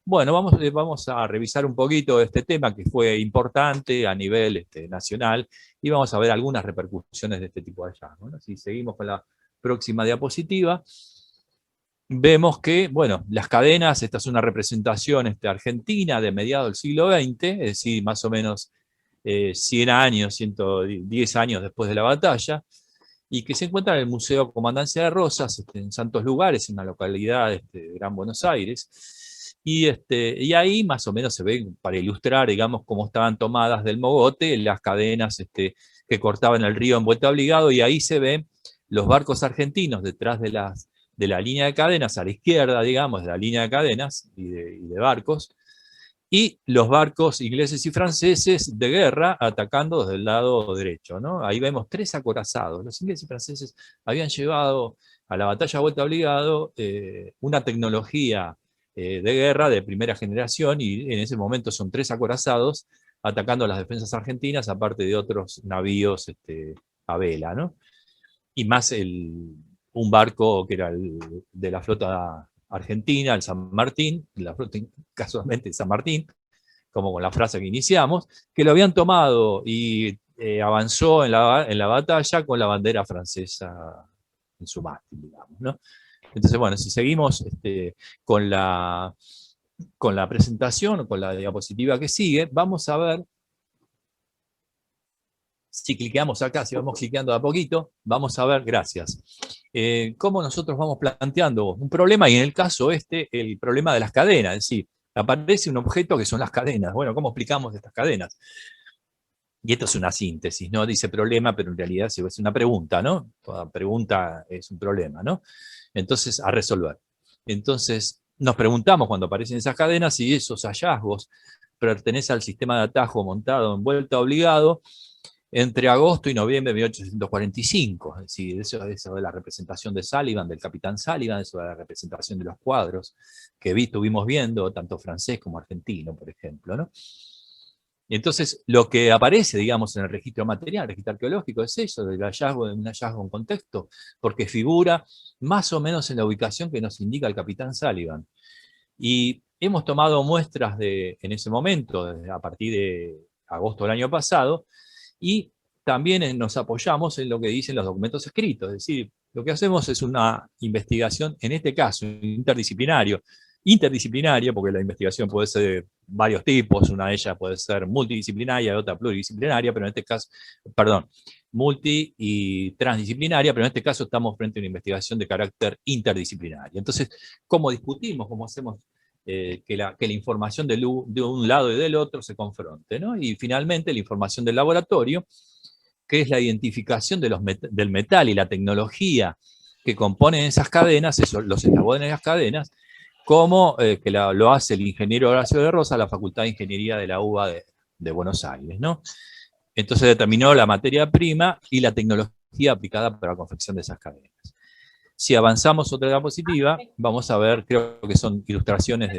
Bueno, vamos a revisar un poquito este tema que fue importante a nivel nacional y vamos a ver algunas repercusiones de este tipo de hallazgos, ¿no? Si seguimos con la próxima diapositiva, vemos que, bueno, las cadenas, esta es una representación argentina de mediados del siglo XX, es decir, más o menos 100 años, 110 años después de la batalla, y que se encuentra en el Museo Comandancia de Rosas, en Santos Lugares, en una localidad de Gran Buenos Aires. Y ahí más o menos se ve, para ilustrar, digamos, cómo estaban tomadas del mogote las cadenas que cortaban el río en vuelta obligado, y ahí se ven los barcos argentinos detrás de la línea de cadenas, a la izquierda, digamos, de la línea de cadenas y de barcos, y los barcos ingleses y franceses de guerra atacando desde el lado derecho, ¿no? Ahí vemos 3 acorazados. Los ingleses y franceses habían llevado a la batalla vuelta obligado una tecnología de guerra de primera generación, y en ese momento son 3 acorazados atacando las defensas argentinas, aparte de otros navíos a vela, ¿no? Y más un barco que era de la flota argentina, el San Martín, la flota casualmente San Martín, como con la frase que iniciamos, que lo habían tomado y avanzó en la batalla con la bandera francesa en su mástil, digamos, ¿no? Entonces, bueno, si seguimos con la presentación, con la diapositiva que sigue, vamos a ver, si cliqueamos acá, si vamos cliqueando de a poquito, vamos a ver, gracias, cómo nosotros vamos planteando un problema, y en el caso el problema de las cadenas, es decir, aparece un objeto que son las cadenas. Bueno, ¿cómo explicamos estas cadenas? Y esto es una síntesis, ¿no? Dice problema, pero en realidad es una pregunta, ¿no? Toda pregunta es un problema, ¿no? Entonces, a resolver. Entonces, nos preguntamos cuando aparecen esas cadenas si esos hallazgos pertenecen al sistema de atajo montado en vuelta obligado entre agosto y noviembre de 1845. Es decir, eso de la representación de Sullivan, del capitán Sullivan, eso de la representación de los cuadros que estuvimos viendo, tanto francés como argentino, por ejemplo, ¿no? Entonces, lo que aparece, digamos, en el registro material, el registro arqueológico, es eso, del hallazgo, de un hallazgo en contexto, porque figura más o menos en la ubicación que nos indica el capitán Sullivan. Y hemos tomado muestras en ese momento, a partir de agosto del año pasado, y también nos apoyamos en lo que dicen los documentos escritos. Es decir, lo que hacemos es una investigación, en este caso, interdisciplinaria, porque la investigación puede ser de varios tipos, una de ellas puede ser multidisciplinaria, otra pluridisciplinaria, pero en este caso, perdón, multi y transdisciplinaria, pero en este caso estamos frente a una investigación de carácter interdisciplinario. Entonces, ¿cómo discutimos? ¿Cómo hacemos que la información de un lado y del otro se confronte, ¿no? Y finalmente la información del laboratorio, que es la identificación del metal y la tecnología que componen esas cadenas, los eslabones de las cadenas, como que lo hace el ingeniero Horacio de Rosa, la Facultad de Ingeniería de la UBA de Buenos Aires, ¿no? Entonces determinó la materia prima y la tecnología aplicada para la confección de esas cadenas. Si avanzamos otra diapositiva, vamos a ver, creo que son ilustraciones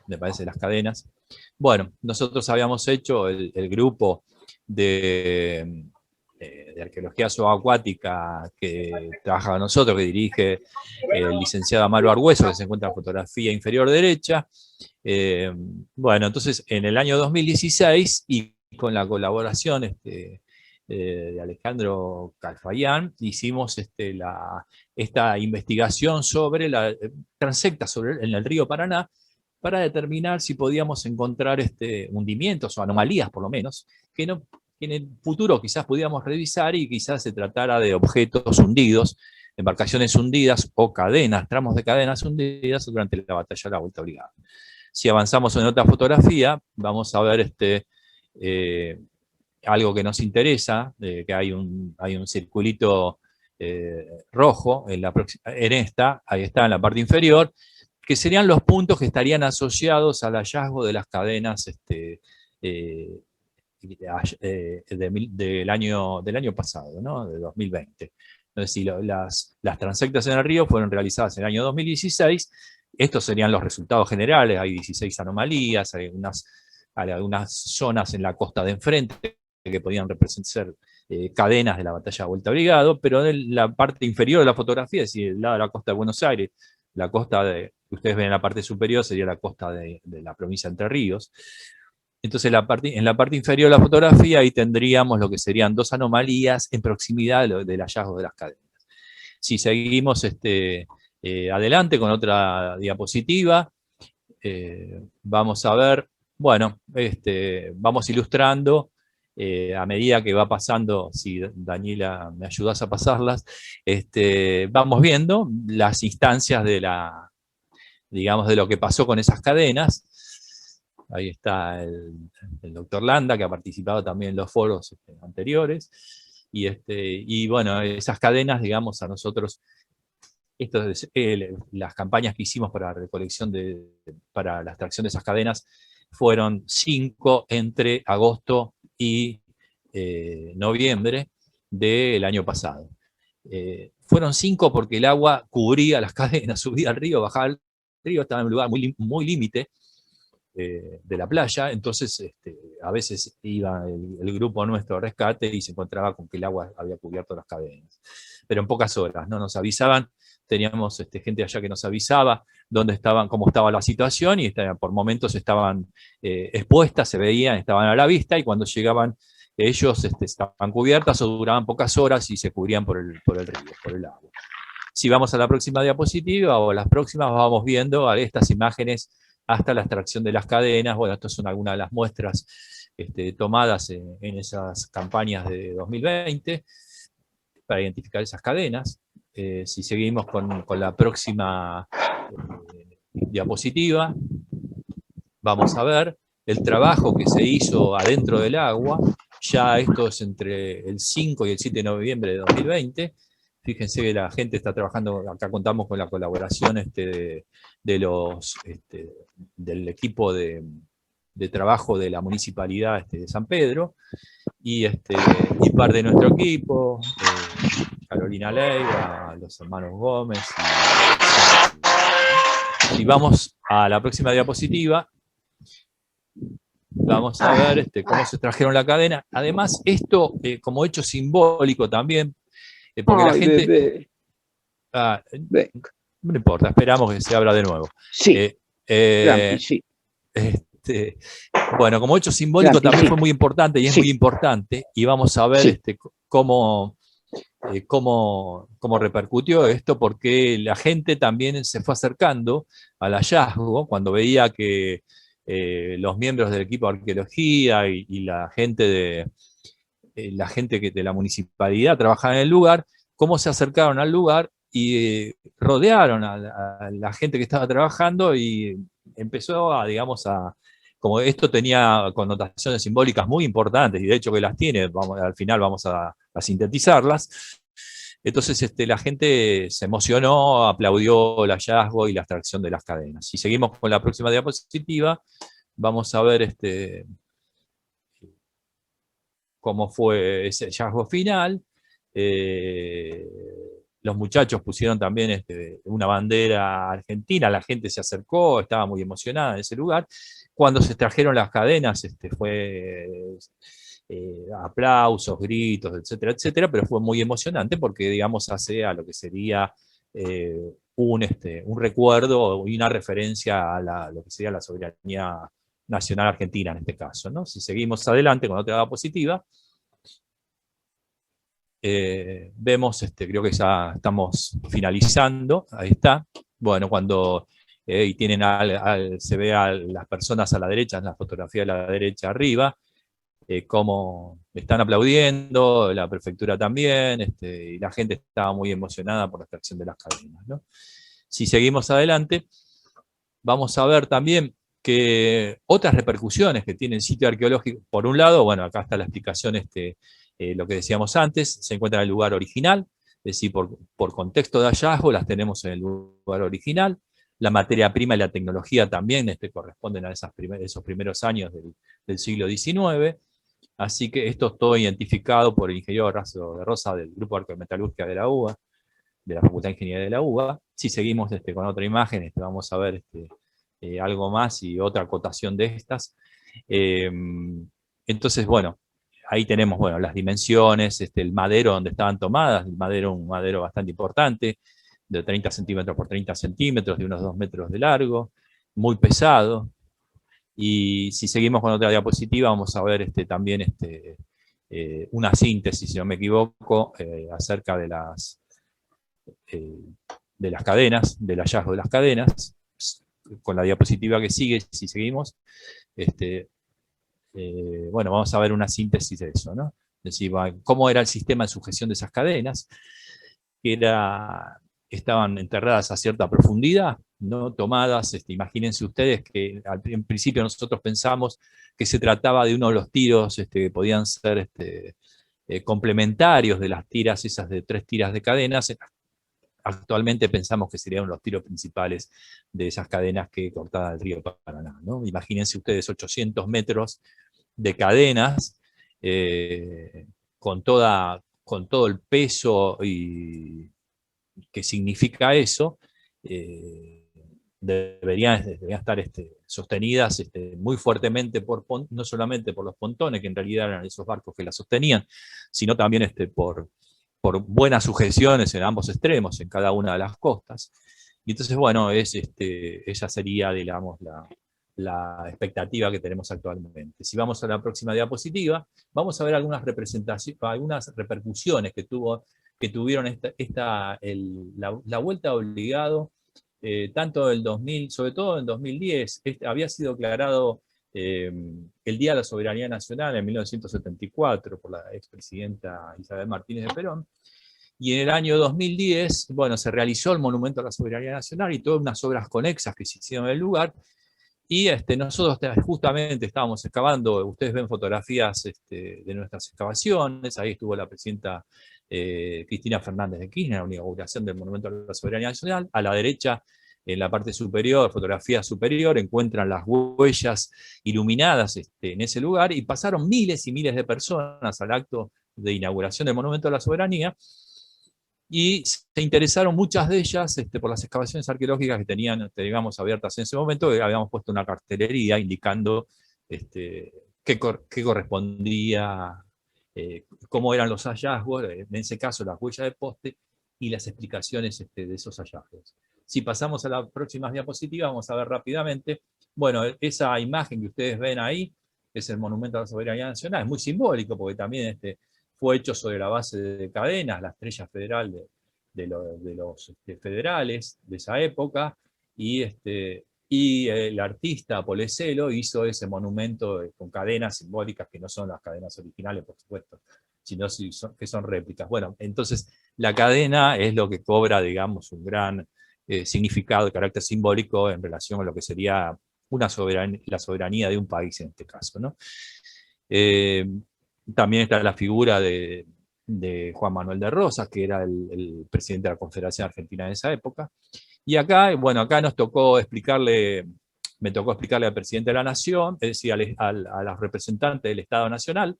me parece, de las cadenas. Bueno, nosotros habíamos hecho el grupo de arqueología subacuática que trabaja con nosotros, que dirige el licenciado Amaro Argüeso, que se encuentra en fotografía inferior derecha. Bueno, entonces en el año 2016, y con la colaboración de Alejandro Calfayán, hicimos esta investigación sobre la transecta en el río Paraná, para determinar si podíamos encontrar hundimientos o anomalías, por lo menos, que en el futuro quizás pudiéramos revisar, y quizás se tratara de objetos hundidos, embarcaciones hundidas o cadenas, tramos de cadenas hundidas durante la batalla de la Vuelta Obligada. Si avanzamos en otra fotografía, vamos a ver algo que nos interesa, que hay un circulito rojo ahí está en la parte inferior, que serían los puntos que estarían asociados al hallazgo de las cadenas del año pasado, ¿no? De 2020. Es decir, las transectas en el río fueron realizadas en el año 2016, estos serían los resultados generales, hay 16 anomalías, hay algunas zonas en la costa de enfrente que podían representar cadenas de la batalla de Vuelta Obligado, pero en la parte inferior de la fotografía, es decir, el lado de la costa de Buenos Aires, la costa que ustedes ven en la parte superior sería la costa de la provincia de Entre Ríos. Entonces en la parte inferior de la fotografía ahí tendríamos lo que serían dos anomalías en proximidad del hallazgo de las cadenas. Si seguimos adelante con otra diapositiva, vamos a ver, bueno, vamos ilustrando a medida que va pasando, si Daniela me ayudas a pasarlas, vamos viendo las instancias digamos, de lo que pasó con esas cadenas. Ahí está el doctor Landa, que ha participado también en los foros anteriores. Y bueno, esas cadenas, digamos, a nosotros, las campañas que hicimos para la recolección para la extracción de esas cadenas, fueron 5 entre agosto y noviembre del año pasado. Fueron 5 porque el agua cubría las cadenas, subía al río, bajaba al río, estaba en un lugar muy límite de la playa, entonces a veces iba el grupo nuestro de rescate y se encontraba con que el agua había cubierto las cadenas. Pero en pocas horas, ¿no? Nos avisaban, teníamos gente allá que nos avisaba cómo estaba la situación, y por momentos estaban expuestas, se veían, estaban a la vista, y cuando llegaban ellos estaban cubiertas o duraban pocas horas y se cubrían por el río, por el agua. Si vamos a la próxima diapositiva o las próximas, vamos viendo a estas imágenes hasta la extracción de las cadenas. Bueno, estas son algunas de las muestras tomadas en esas campañas de 2020 para identificar esas cadenas. Si seguimos con la próxima diapositiva, vamos a ver el trabajo que se hizo adentro del agua. Ya esto es entre el 5 y el 7 de noviembre de 2020. Fíjense que la gente está trabajando, acá contamos con la colaboración del equipo de trabajo de la Municipalidad de San Pedro, y parte de nuestro equipo, Carolina Leiva, los hermanos Gómez. Y vamos a la próxima diapositiva. Vamos a ver cómo se trajeron la cadena. Además, esto como hecho simbólico también, porque la gente... no importa, esperamos que se abra de nuevo. Sí, sí. Bueno, como hecho simbólico también fue muy importante y es muy importante, y vamos a ver cómo repercutió esto, porque la gente también se fue acercando al hallazgo cuando veía que los miembros del equipo de arqueología y la gente de la municipalidad trabajaba en el lugar, cómo se acercaron al lugar y rodearon a la gente que estaba trabajando, y empezó como esto tenía connotaciones simbólicas muy importantes, y de hecho que las tiene, al final vamos a sintetizarlas. Entonces la gente se emocionó, aplaudió el hallazgo y la extracción de las cadenas. Si seguimos con la próxima diapositiva, vamos a ver cómo fue ese hallazgo final. Los muchachos pusieron también una bandera argentina, la gente se acercó, estaba muy emocionada en ese lugar. Cuando se extrajeron las cadenas, fue aplausos, gritos, etcétera, etcétera, pero fue muy emocionante porque, digamos, hace a lo que sería un recuerdo y una referencia a lo que sería la soberanía nacional argentina en este caso, ¿no? Si seguimos adelante con otra diapositiva, vemos, creo que ya estamos finalizando, ahí está. Bueno, cuando y tienen se ve a las personas a la derecha, en la fotografía de la derecha arriba, cómo están aplaudiendo, la prefectura también, y la gente estaba muy emocionada por la extracción de las cadenas, ¿no? Si seguimos adelante, vamos a ver también que otras repercusiones que tiene el sitio arqueológico, por un lado, bueno, acá está la explicación, lo que decíamos antes, se encuentra en el lugar original, es decir, por contexto de hallazgo las tenemos en el lugar original. La materia prima y la tecnología también corresponden a esos primeros años del siglo XIX, así que esto es todo identificado por el ingeniero Horacio de Rosa del Grupo de Arqueometalurgia de la UBA, de la Facultad de Ingeniería de la UBA. Si seguimos con otra imagen, vamos a ver algo más y otra acotación de estas. Entonces, bueno, ahí tenemos las dimensiones, el madero donde estaban tomadas, un madero bastante importante, de 30 centímetros por 30 centímetros, de unos 2 metros de largo, muy pesado. Y si seguimos con otra diapositiva, vamos a ver también una síntesis, si no me equivoco, acerca de las cadenas, del hallazgo de las cadenas. Con la diapositiva que sigue, si seguimos, bueno, vamos a ver una síntesis de eso, ¿no? Es decir, cómo era el sistema de sujeción de esas cadenas, que estaban enterradas a cierta profundidad, ¿no? Tomadas, imagínense ustedes que en principio nosotros pensamos que se trataba de uno de los tiros que podían ser complementarios de las tiras, esas de 3 tiras de cadenas. Actualmente pensamos que serían los tiros principales de esas cadenas que cortaban el río Paraná, ¿no? Imagínense ustedes 800 metros de cadenas, con todo el peso que significa eso, deberían estar sostenidas muy fuertemente no solamente por los pontones, que en realidad eran esos barcos que las sostenían, sino también por buenas sujeciones en ambos extremos, en cada una de las costas. Y entonces, bueno, esa sería, digamos, la expectativa que tenemos actualmente. Si vamos a la próxima diapositiva, vamos a ver algunas repercusiones que tuvieron la vuelta obligado, tanto el 2000, sobre todo en 2010, había sido declarado el Día de la Soberanía Nacional en 1974 por la expresidenta Isabel Martínez de Perón, y en el año 2010, bueno, se realizó el Monumento a la Soberanía Nacional y todas unas obras conexas que se hicieron en el lugar, y nosotros justamente estábamos excavando, ustedes ven fotografías de nuestras excavaciones, ahí estuvo la presidenta Cristina Fernández de Kirchner en la inauguración del Monumento a la Soberanía Nacional. A la derecha, en la parte superior, fotografía superior, encuentran las huellas iluminadas en ese lugar, y pasaron miles y miles de personas al acto de inauguración del Monumento a la Soberanía, y se interesaron muchas de ellas por las excavaciones arqueológicas que tenían, digamos, abiertas en ese momento, que habíamos puesto una cartelería indicando qué correspondía, cómo eran los hallazgos, en ese caso las huellas de poste, y las explicaciones de esos hallazgos. Si pasamos a las próximas diapositivas, vamos a ver rápidamente, bueno, esa imagen que ustedes ven ahí, es el Monumento a la Soberanía Nacional, es muy simbólico, porque también fue hecho sobre la base de cadenas, la estrella federal de los federales de esa época, y el artista Poleselo hizo ese monumento con cadenas simbólicas que no son las cadenas originales, por supuesto, sino que son réplicas. Bueno, entonces la cadena es lo que cobra, digamos, un gran significado de carácter simbólico en relación a lo que sería la soberanía de un país en este caso, ¿no? También está la figura de Juan Manuel de Rosas, que era el presidente de la Confederación Argentina de esa época. Y acá, bueno, acá me tocó explicarle al presidente de la Nación, es decir, a los representantes del Estado Nacional,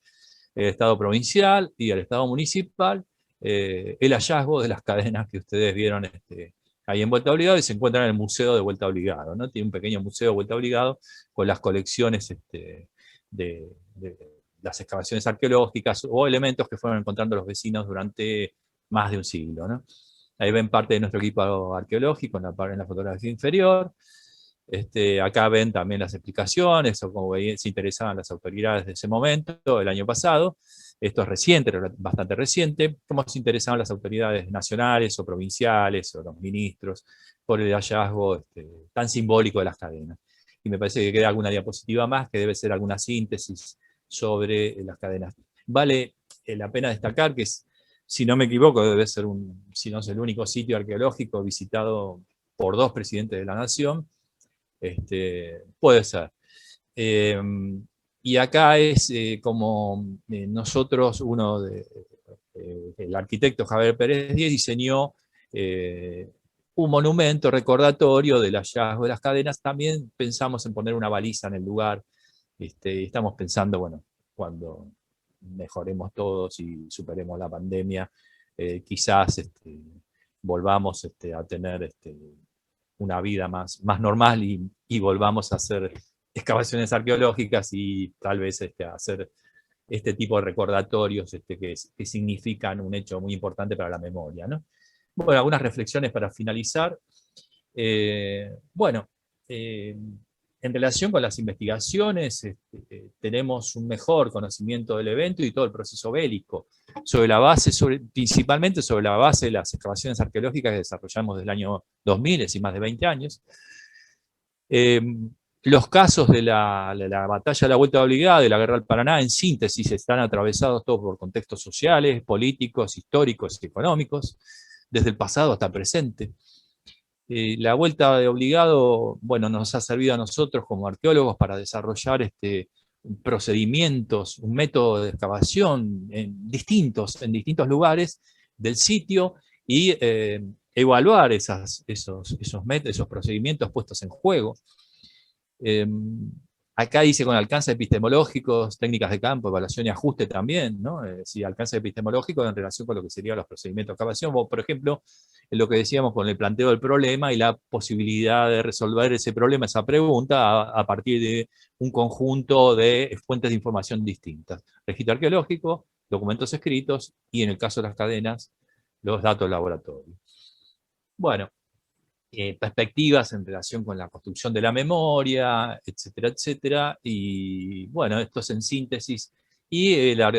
el Estado Provincial y el Estado Municipal, el hallazgo de las cadenas que ustedes vieron ahí en Vuelta Obligado, y se encuentran en el Museo de Vuelta Obligado, ¿no? Tiene un pequeño museo de Vuelta Obligado con las colecciones de las excavaciones arqueológicas o elementos que fueron encontrando los vecinos durante más de un siglo, ¿no? Ahí ven parte de nuestro equipo arqueológico en la fotografía inferior. Acá ven también las explicaciones, o como se interesaban las autoridades de ese momento, el año pasado. Esto es reciente, bastante reciente, cómo se interesaban las autoridades nacionales o provinciales o los ministros por el hallazgo tan simbólico de las cadenas. Y me parece que queda alguna diapositiva más, que debe ser alguna síntesis sobre las cadenas. Vale la pena destacar que, si no me equivoco, debe ser si no es el único sitio arqueológico visitado por 2 presidentes de la Nación. Puede ser. Y acá es como nosotros, el arquitecto Javier Pérez Díez diseñó un monumento recordatorio del hallazgo de las cadenas. También pensamos en poner una baliza en el lugar. Estamos pensando, bueno, cuando mejoremos todos y superemos la pandemia, quizás volvamos a tener una vida más normal y volvamos a hacer excavaciones arqueológicas y tal vez hacer este tipo de recordatorios que significan un hecho muy importante para la memoria, ¿no? Bueno, algunas reflexiones para finalizar. Bueno, en relación con las investigaciones, tenemos un mejor conocimiento del evento y todo el proceso bélico, principalmente sobre la base de las excavaciones arqueológicas que desarrollamos desde el año 2000, es decir, más de 20 años. Los casos de la batalla de la Vuelta Obligada, de la Guerra del Paraná, en síntesis, están atravesados todos por contextos sociales, políticos, históricos y económicos, desde el pasado hasta el presente. La Vuelta de Obligado, bueno, nos ha servido a nosotros como arqueólogos para desarrollar procedimientos, un método de excavación en distintos lugares del sitio y evaluar esos procedimientos puestos en juego. Acá dice con alcance epistemológicos, técnicas de campo, evaluación y ajuste también, ¿no? Alcance epistemológico en relación con lo que serían los procedimientos de excavación, o por ejemplo, en lo que decíamos con el planteo del problema y la posibilidad de resolver ese problema, esa pregunta, a partir de un conjunto de fuentes de información distintas. Registro arqueológico, documentos escritos y, en el caso de las cadenas, los datos laboratorios. Bueno, perspectivas en relación con la construcción de la memoria, etcétera, etcétera. Y bueno, esto es en síntesis. Y lo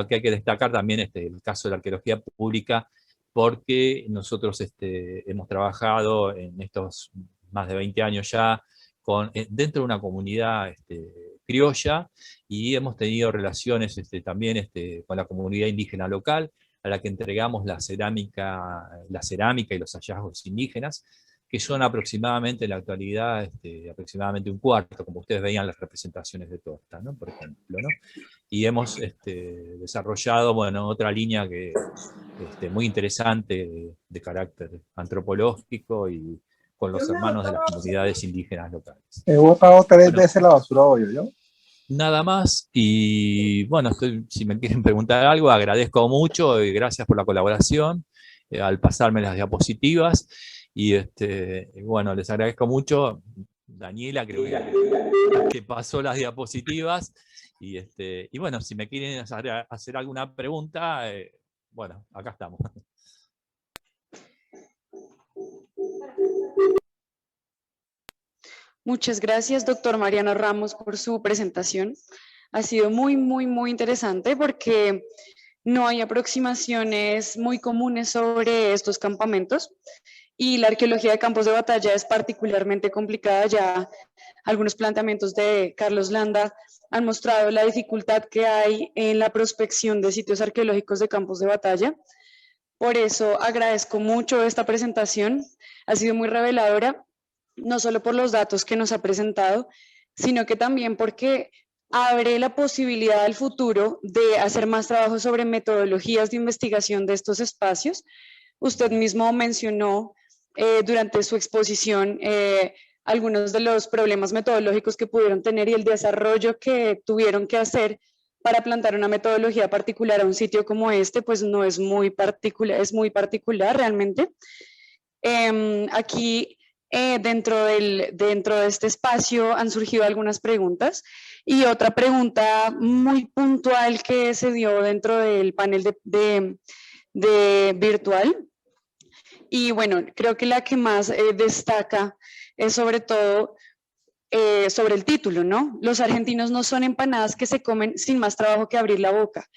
que hay que destacar también el caso de la arqueología pública, porque nosotros hemos trabajado en estos más de 20 años ya dentro de una comunidad criolla, y hemos tenido relaciones también con la comunidad indígena local, a la que entregamos la cerámica y los hallazgos indígenas, que son aproximadamente en la actualidad aproximadamente un cuarto, como ustedes veían las representaciones de torta, ¿no? Por ejemplo, ¿no? Y hemos desarrollado, bueno, otra línea que muy interesante de carácter antropológico y con los hermanos de las comunidades indígenas locales. He botado 3 veces la basura hoy, ¿yo? Nada más, y bueno, si me quieren preguntar algo, agradezco mucho y gracias por la colaboración al pasarme las diapositivas, y bueno, les agradezco mucho. Daniela creo que pasó las diapositivas, y bueno, si me quieren hacer alguna pregunta, bueno, acá estamos. Muchas gracias, doctor Mariano Ramos, por su presentación. Ha sido muy, muy, muy interesante porque no hay aproximaciones muy comunes sobre estos campamentos, y la arqueología de campos de batalla es particularmente complicada. Ya algunos planteamientos de Carlos Landa han mostrado la dificultad que hay en la prospección de sitios arqueológicos de campos de batalla. Por eso agradezco mucho esta presentación. Ha sido muy reveladora, no solo por los datos que nos ha presentado, sino que también porque abre la posibilidad al futuro de hacer más trabajo sobre metodologías de investigación de estos espacios. Usted mismo mencionó durante su exposición algunos de los problemas metodológicos que pudieron tener y el desarrollo que tuvieron que hacer para plantar una metodología particular a un sitio como este, pues no es muy particular, es muy particular realmente. Aquí dentro de este espacio han surgido algunas preguntas, y otra pregunta muy puntual que se dio dentro del panel de virtual. Y bueno, creo que la que más destaca es sobre todo sobre el título, ¿no? Los argentinos no son empanadas que se comen sin más trabajo que abrir la boca.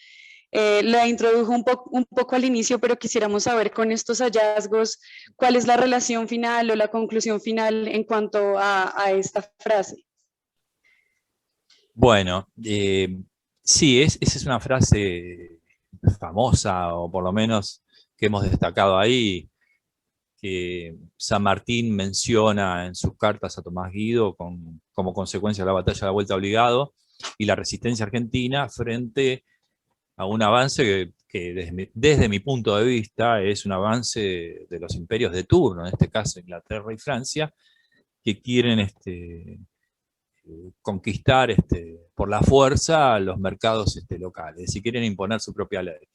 La introdujo un poco al inicio, pero quisiéramos saber con estos hallazgos cuál es la relación final o la conclusión final en cuanto a esta frase. Bueno, sí, esa es una frase famosa, o por lo menos que hemos destacado ahí, que San Martín menciona en sus cartas a Tomás Guido como consecuencia de la batalla de la Vuelta Obligado y la resistencia argentina frente a un avance que desde mi punto de vista es un avance de los imperios de turno, en este caso Inglaterra y Francia, que quieren conquistar por la fuerza los mercados locales, si quieren imponer su propia ley.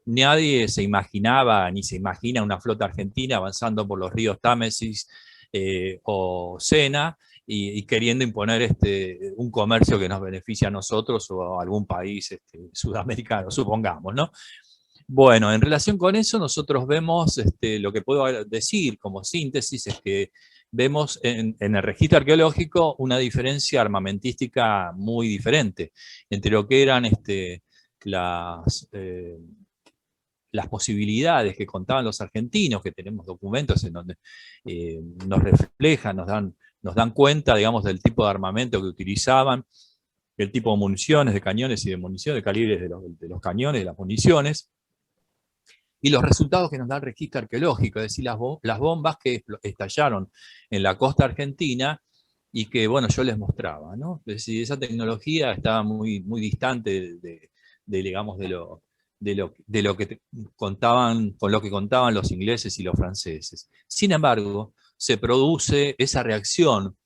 Nadie se imaginaba, ni se imagina una flota argentina avanzando por los ríos Támesis o Sena y queriendo imponer un comercio que nos beneficie a nosotros o a algún país sudamericano, supongamos, ¿no? Bueno, en relación con eso nosotros vemos, lo que puedo decir como síntesis es que vemos en el registro arqueológico una diferencia armamentística muy diferente entre lo que eran las posibilidades que contaban los argentinos, que tenemos documentos en donde nos reflejan, nos dan cuenta, digamos, del tipo de armamento que utilizaban, el tipo de municiones, de cañones y de municiones, de calibres de los cañones, de las municiones, y los resultados que nos da el registro arqueológico, es decir, las bombas que estallaron en la costa argentina y que, bueno, yo les mostraba, ¿no? Es decir, esa tecnología estaba muy, muy distante digamos, de lo que contaban, con lo que contaban los ingleses y los franceses. Sin embargo, se produce esa reacción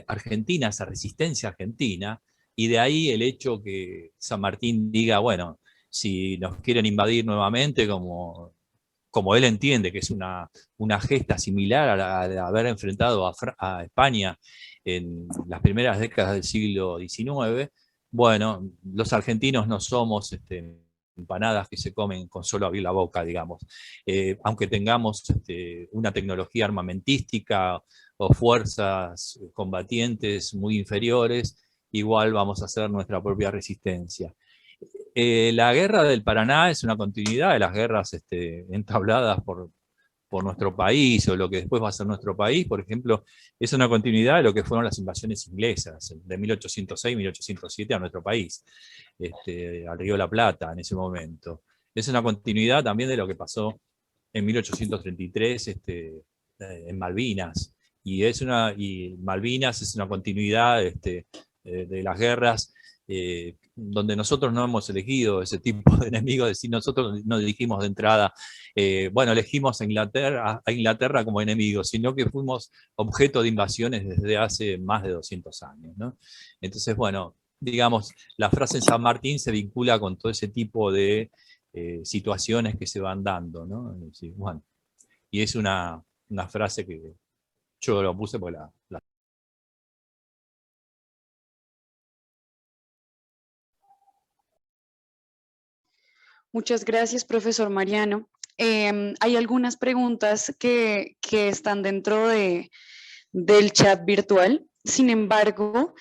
argentina, esa resistencia argentina, y de ahí el hecho que San Martín diga, bueno, si nos quieren invadir nuevamente, como él entiende que es una gesta similar a la de haber enfrentado a España en las primeras décadas del siglo XIX, bueno, los argentinos no somos empanadas que se comen con solo abrir la boca, digamos. Aunque tengamos una tecnología armamentística o fuerzas combatientes muy inferiores, igual vamos a hacer nuestra propia resistencia. La guerra del Paraná es una continuidad de las guerras entabladas por nuestro país, o lo que después va a ser nuestro país, por ejemplo, es una continuidad de lo que fueron las invasiones inglesas de 1806-1807 a nuestro país, al Río de la Plata en ese momento. Es una continuidad también de lo que pasó en 1833 en Malvinas, y Malvinas es una continuidad de las guerras donde nosotros no hemos elegido ese tipo de enemigos, es decir, nosotros no dijimos de entrada, bueno, elegimos a Inglaterra como enemigo, sino que fuimos objeto de invasiones desde hace más de 200 años, ¿no? Entonces, bueno, digamos, la frase en San Martín se vincula con todo ese tipo de situaciones que se van dando, ¿no? Es decir, bueno, y es una frase que yo lo puse porque la Muchas gracias, profesor Mariano. Hay algunas preguntas que están dentro del chat virtual. Sin embargo,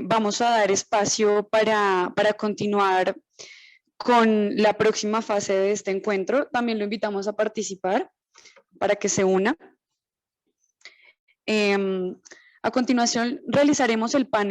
vamos a dar espacio para continuar con la próxima fase de este encuentro. También lo invitamos a participar para que se una. A continuación, realizaremos el panel